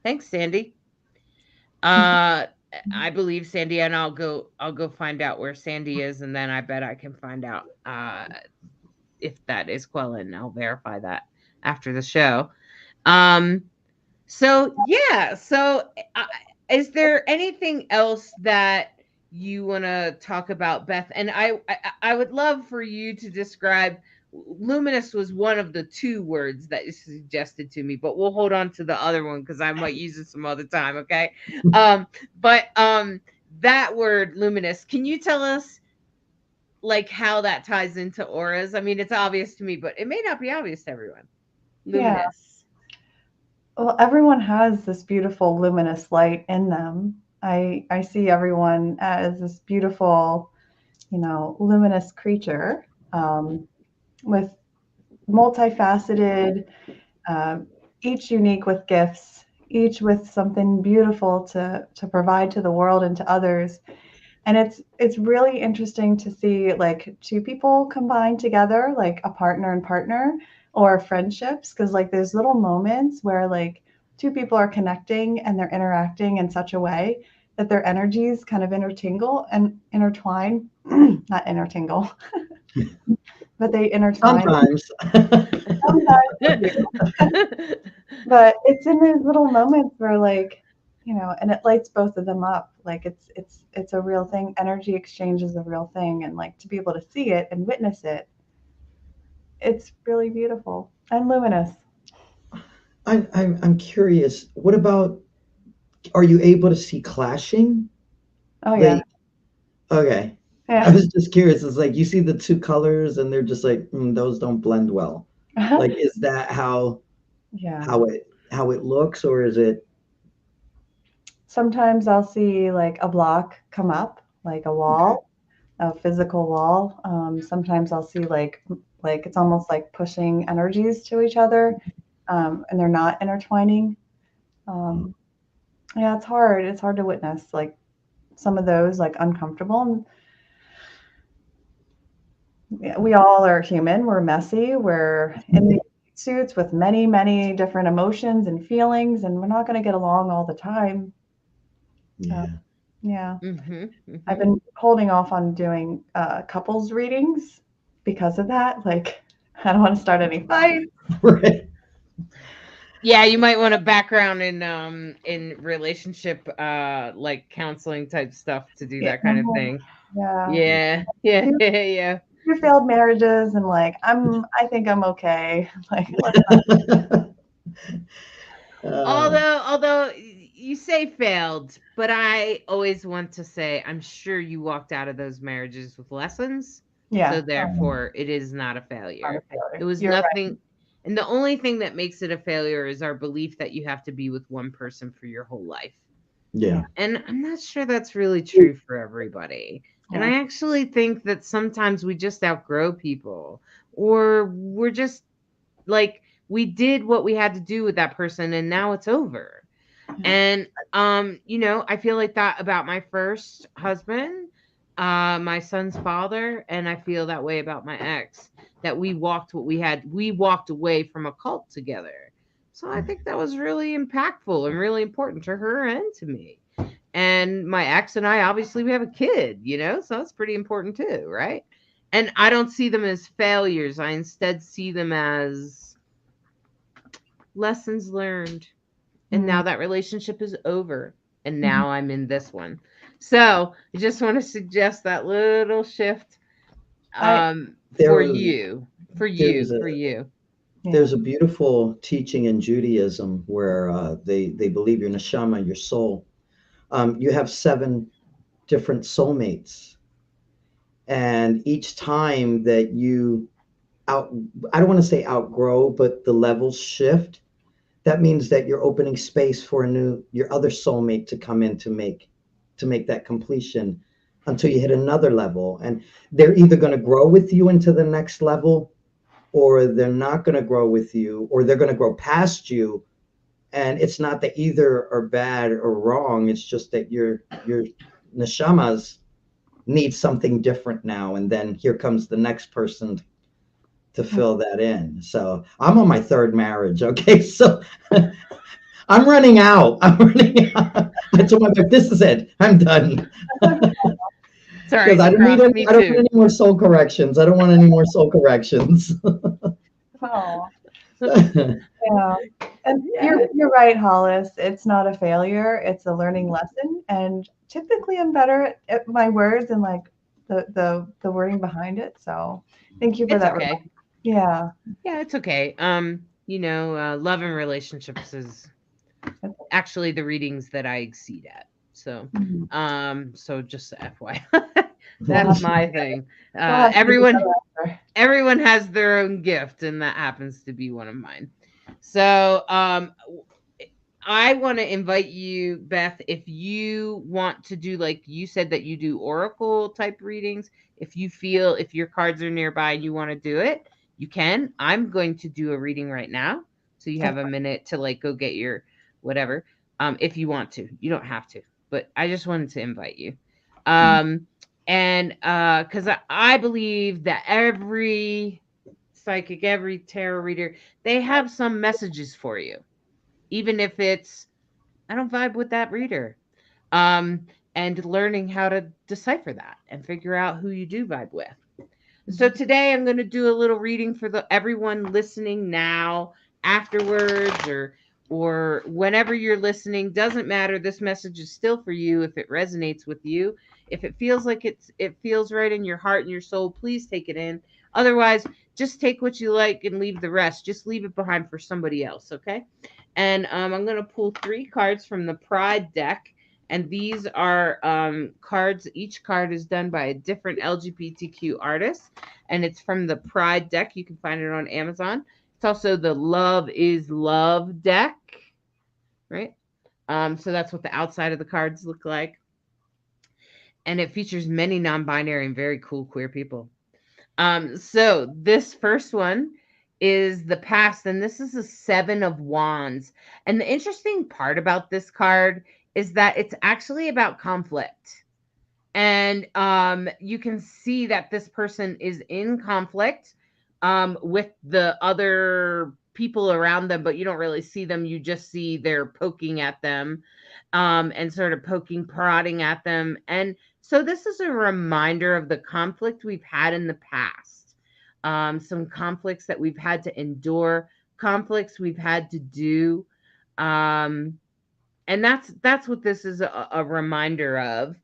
Thanks, Sandy. Uh I believe Sandy, and I'll go find out where Sandy is, and then I bet I can find out if that is Quellen. I'll verify that after the show. Um so yeah, so uh, is there anything else that you want to talk about, Beth? And I would love for you to describe. Luminous was one of the two words that you suggested to me, but we'll hold on to the other one because I might use it some other time. Okay, um, but that word luminous. Can you tell us like how that ties into auras? I mean, it's obvious to me, but it may not be obvious to everyone. Yeah. Luminous. Well, everyone has this beautiful luminous light in them. I see everyone as this beautiful, luminous creature, with multifaceted, um, each unique with gifts, each with something beautiful to provide to the world and to others. And it's really interesting to see like two people combine together, like a partner and partner, or friendships, because like there's little moments where like two people are connecting and they're interacting in such a way that their energies kind of intertingle and intertwine, not intertingle, but they intertwine. Sometimes. Sometimes they do. But it's in those little moments where like, and it lights both of them up. Like it's a real thing. Energy exchange is a real thing, and like to be able to see it and witness it, it's really beautiful and luminous. I'm curious. What about? Are you able to see clashing? Oh yeah. Like, okay. I Yeah. was just curious. It's like you see the two colors, and they're just like those don't blend well. Like, is that Yeah. how it looks, or is it? Sometimes I'll see like a block come up, like a Okay. wall, a physical wall. Sometimes I'll see like it's almost like pushing energies to each other, and they're not intertwining. Mm. Um, yeah, it's hard. It's hard to witness like some of those like uncomfortable. And yeah, we all are human. We're messy. We're in these suits with many, many different emotions and feelings, and we're not going to get along all the time. Uh, Yeah. yeah. Mhm, I've mhm. been holding off on doing couples readings because of that. Like, I don't want to start any fights. Right. Yeah, you might want a background in relationship like counseling type stuff to do Yeah. that kind of thing. Yeah. Yeah. Yeah. Two, Yeah. two failed marriages and like I think I'm okay. Like let's Uh, Although you say failed, but I always want to say I'm sure you walked out of those marriages with lessons. So yeah, therefore it is not a not a failure. It failure. was You're right. nothing, and the only thing that makes it a failure is our belief that you have to be with one person for your whole life. yeah. And I'm not sure that's really true for everybody. And Yeah. I actually think that sometimes we just outgrow people, or we're just like, we did what we had to do with that person and now it's over. Yeah. And I feel like that about my first husband, my son's father, and I feel that way about my ex, that we walked away from a cult together. So I think that was really impactful and really important to her and to me. And my ex and I, obviously we have a kid, so that's pretty important too, right? And I don't see them as failures. I instead see them as lessons learned. And Mm. now that relationship is over. And now I'm in this one. So I just want to suggest that little shift I There for was you, for you, there's a for you. yeah. there's a beautiful teaching in Judaism where they believe your neshama, your soul. You have 7 different soulmates, and each time that you out, I don't want to say outgrow, but the levels shift. That means that you're opening space for your other soulmate to come in to make that completion until you hit another level, and they're either going to grow with you into the next level, or they're not going to grow with you, or they're going to grow past you. And it's not that either are bad or wrong, it's just that your neshamas need something different now, and then here comes the next person to fill that in. So I'm on my 3rd marriage. Okay, so I'm running out. I'm running out. I told my wife, this is it. I'm done. Sorry, Because I don't need Lacrosse, any, me I don't want too. any more soul corrections. I don't want any more soul corrections. Oh, yeah. And Yeah. you're right, Hollis. It's not a failure. It's a learning lesson. And typically I'm better at my words and like the wording behind it. So thank you for It's that. okay. Yeah. Yeah, it's okay. Love and relationships is actually the readings that I exceed at. So, Mhm. so just FYI, We'll that's have my thing. we'll have to do this Everyone, after. everyone has their own gift, and that happens to be one of mine. So, I want to invite you, Beth, if you want to do, like you said that you do oracle type readings. If your cards are nearby and you want to do it, you can. I'm going to do a reading right now. So you have a minute to like go get your whatever. If you want to. You don't have to. But I just wanted to invite you. And because I believe that every psychic, every tarot reader, they have some messages for you, even if it's, I don't vibe with that reader. Um, and learning how to decipher that and figure out who you do vibe with. So today I'm going to do a little reading for the everyone listening now, afterwards, or whenever you're listening. Doesn't matter. This message is still for you if it resonates with you. If it feels like it feels right in your heart and your soul, please take it in. Otherwise, just take what you like and leave the rest. Just leave it behind for somebody else, okay? And I'm going to pull 3 cards from the Pride deck. And these are cards. Each card is done by a different LGBTQ artist. And it's from the Pride deck. You can find it on Amazon. It's also the Love is Love deck, right? So that's what the outside of the cards look like. And it features many non-binary and very cool queer people. So this first one is the past, and this is a 7 of Wands. And the interesting part about this card is that it's actually about conflict. And you can see that this person is in conflict with the other people around them, but you don't really see them. You just see they're poking at them and sort of poking, prodding at them. And so this is a reminder of the conflict we've had in the past. Some conflicts that we've had to endure, conflicts we've had to do. And that's what this is a reminder of.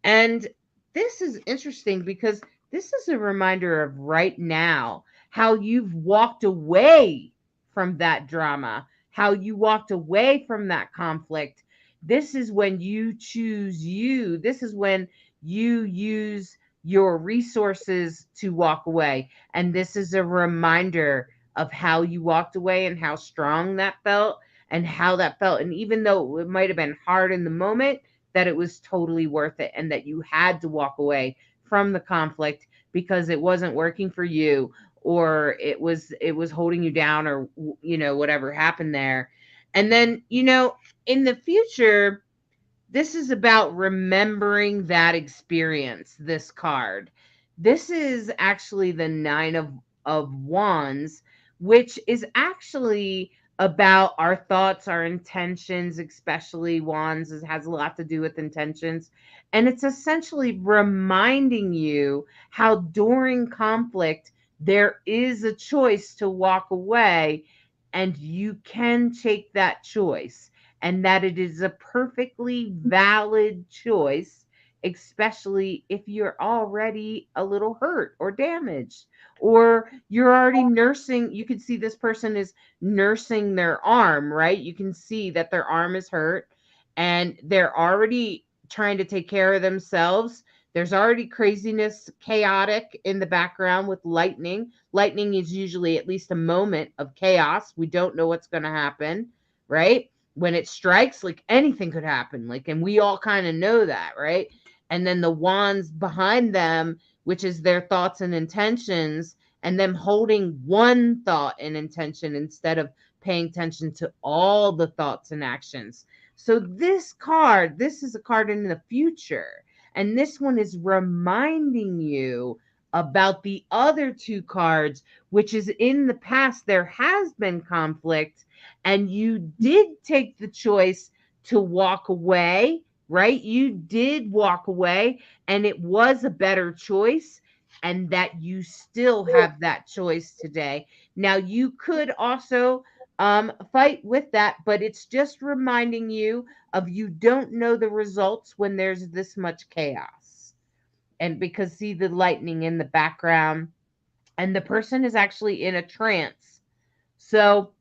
And this is interesting because this is a reminder of right now how you've walked away from that drama, how you walked away from that conflict. This is when you choose you. This is when you use your resources to walk away. And this is a reminder of how you walked away and how strong that felt and how that felt. And even though it might have been hard in the moment, that it was totally worth it and that you had to walk away from the conflict because it wasn't working for you, or it was holding you down, or whatever happened there. And then in the future, this is about remembering that experience. This card, this is actually the Nine of Wands, which is actually about our thoughts, our intentions. Especially Wands has a lot to do with intentions, and it's essentially reminding you how during conflict there is a choice to walk away, and you can take that choice, and that it is a perfectly valid choice, especially if you're already a little hurt or damaged, or you're already nursing. You can see this person is nursing their arm, right? You can see that their arm is hurt and they're already trying to take care of themselves. There's already craziness, chaotic in the background with lightning. Lightning is usually at least a moment of chaos. We don't know what's going to happen, right? When it strikes, like anything could happen, and we all kind of know that, right? And then the wands behind them, which is their thoughts and intentions, and them holding one thought and intention instead of paying attention to all the thoughts and actions. So this is a card in the future, and this one is reminding you about the other two cards, which is in the past there has been conflict and you did take the choice to walk away, right? You did walk away and it was a better choice, and that you still have that choice today. Now, you could also fight with that, but it's just reminding you of you don't know the results when there's this much chaos. And because see the lightning in the background, and the person is actually in a trance. So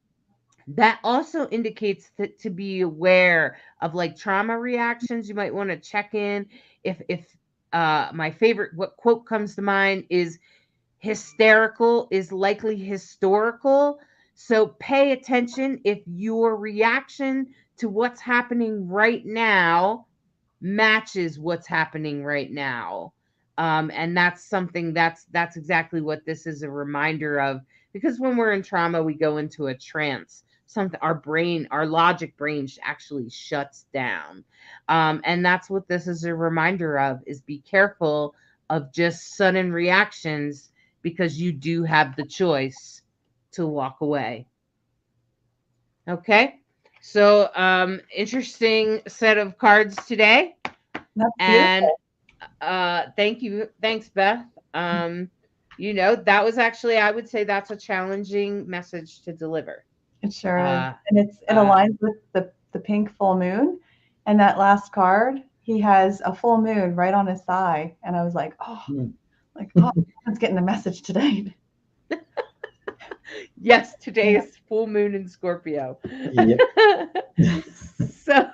that also indicates that to be aware of trauma reactions. You might want to check in. If my favorite what quote comes to mind is hysterical is likely historical. So pay attention if your reaction to what's happening right now matches what's happening right now. And that's something that's exactly what this is a reminder of, because when we're in trauma, we go into a trance. Something our logic brain actually shuts down. And that's what this is a reminder of, is be careful of just sudden reactions, because you do have the choice to walk away. Okay. So interesting set of cards today. That's And beautiful. thank you. Thanks, Beth. That was actually, I would say that's a challenging message to deliver. It sure is. Uh, And it aligns with the pink full moon. And that last card, he has a full moon right on his thigh. And I was like, someone's getting a message today. yes, today is full moon in Scorpio. Yep. So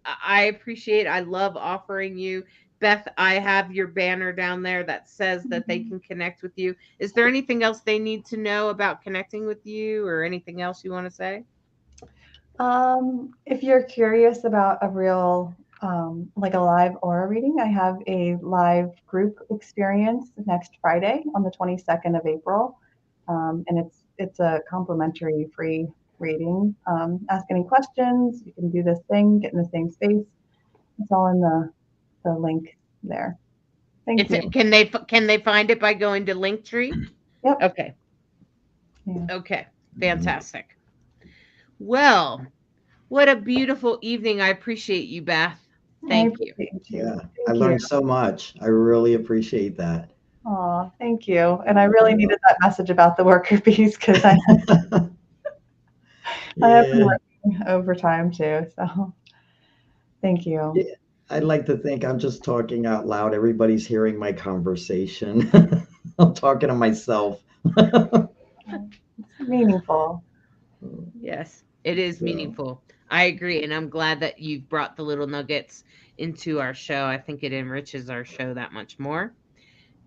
I appreciate, I love offering you. Beth, I have your banner down there that says that they can connect with you. Is there anything else they need to know about connecting with you, or anything else you want to say? If you're curious about a real, like a live aura reading, I have a live group experience next Friday on the 22nd of April. And it's a complimentary free reading. Ask any questions. You can do this thing, get in the same space. It's all in the link there. Thank you. Can they find it by going to Linktree? Yep. Okay. Yeah. Okay. Fantastic. Well, what a beautiful evening. I appreciate you, Beth. Thank you. Yeah, I learned so much. I really appreciate that. Oh, thank you. And I really needed that message about the worker bees because I have been Yeah. working overtime too. So thank you. Yeah. I'd like to think I'm just talking out loud. Everybody's hearing my conversation. I'm talking to myself. It's meaningful. Yes, it is So, meaningful. I agree. And I'm glad that you've brought the little nuggets into our show. I think it enriches our show that much more.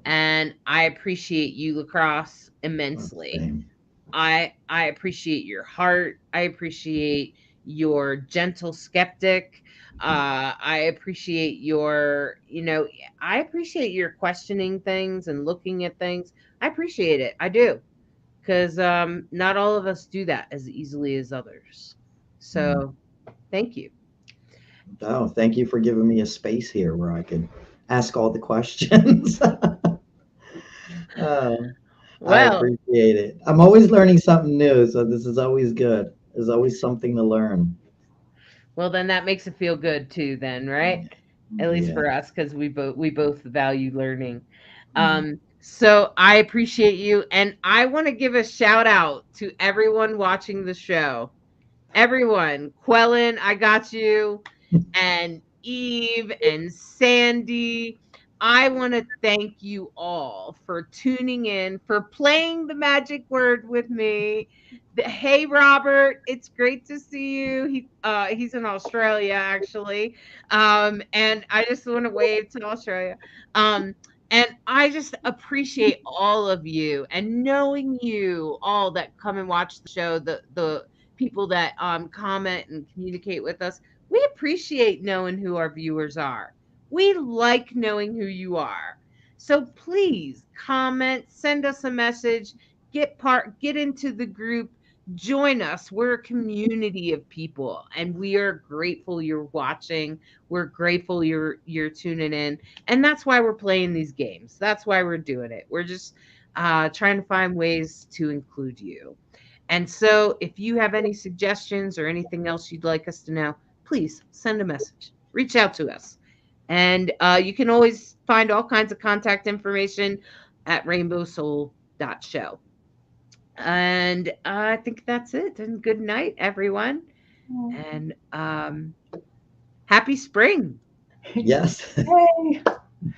And I appreciate you, Lacrosse, immensely. same. I appreciate your heart. I appreciate your gentle skeptic. I appreciate your, I appreciate your questioning things and looking at things. I appreciate it. I do. Because not all of us do that as easily as others. Mm. So thank you. Oh, thank you for giving me a space here where I could ask all the questions. Oh, I Well, appreciate it. I'm always learning something new, so this is always good. There's always something to learn. well, then that makes it feel good too, then, right? At least Yeah. for us, because we both value learning. Mm. So I appreciate you, and I want to give a shout out to everyone watching the show. Everyone, Quellen, I got you, and Eve and Sandy. I want to thank you all for tuning in, for playing the magic word with me. Hey, Robert, it's great to see you. He's in Australia actually, and I just want to wave to Australia. And I just appreciate all of you and knowing you all that come and watch the show. The people that comment and communicate with us. We appreciate knowing who our viewers are. We like knowing who you are. So please comment, send us a message, get into the group, join us. We're a community of people and we are grateful you're watching. We're grateful you're tuning in. And that's why we're playing these games. That's why we're doing it. We're just trying to find ways to include you. And so, if you have any suggestions or anything else you'd like us to know, please send a message. Reach out to us. And you can always find all kinds of contact information at rainbowsoul.show. And I think that's it. And good night, everyone. And happy spring. Yes. Yay.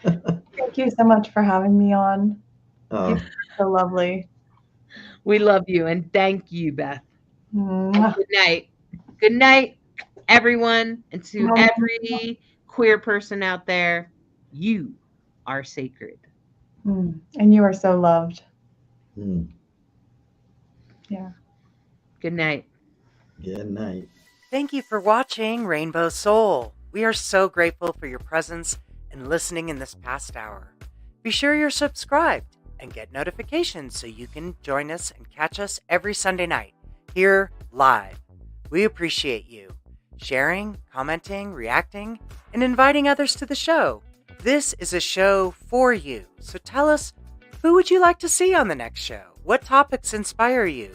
Thank you so much for having me on. You're Oh, so lovely. We love you and thank you, Beth. And Mwah. good night. Good night, everyone. And to every queer person out there, you are sacred. And you are so loved. mm. Yeah. Good night. Good night. Thank you for watching Rainbow Soul. We are so grateful for your presence and listening in this past hour. Be sure you're subscribed and get notifications so you can join us and catch us every Sunday night here live. We appreciate you sharing, commenting, reacting, and inviting others to the show. This is a show for you, so tell us, who would you like to see on the next show? What topics inspire you?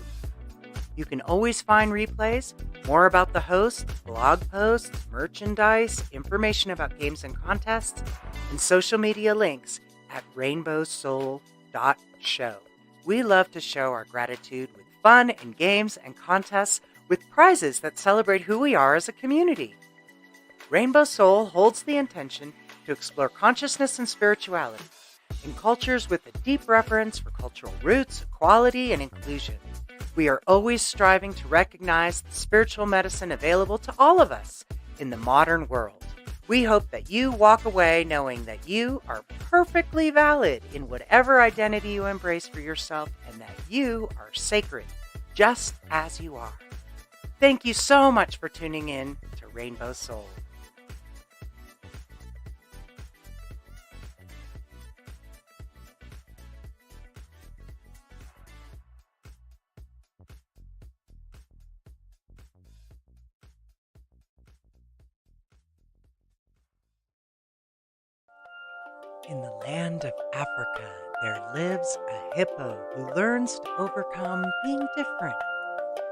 You can always find replays, more about the host, blog posts, merchandise, information about games and contests, and social media links at rainbowsoul.show. We love to show our gratitude with fun and games and contests with prizes that celebrate who we are as a community. Rainbow Soul holds the intention to explore consciousness and spirituality in cultures with a deep reverence for cultural roots, equality, and inclusion. We are always striving to recognize the spiritual medicine available to all of us in the modern world. We hope that you walk away knowing that you are perfectly valid in whatever identity you embrace for yourself and that you are sacred, just as you are. Thank you so much for tuning in to Rainbow Soul. In the land of Africa, there lives a hippo who learns to overcome being different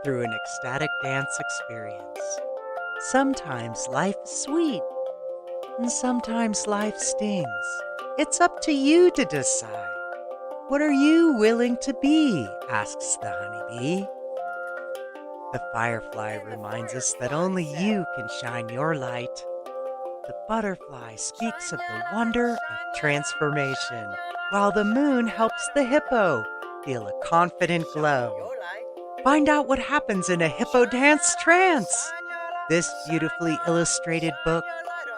through an ecstatic dance experience. Sometimes life is sweet, and sometimes life stings. It's up to you to decide. What are you willing to be? Asks the honeybee. The firefly reminds us that only you can shine your light. The butterfly speaks of the wonder of transformation, while the moon helps the hippo feel a confident glow. Find out what happens in a hippo dance trance. This beautifully illustrated book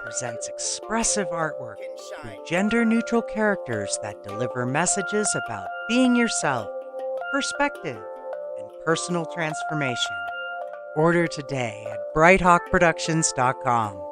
presents expressive artwork through gender-neutral characters that deliver messages about being yourself, perspective, and personal transformation. Order today at brighthawkproductions.com.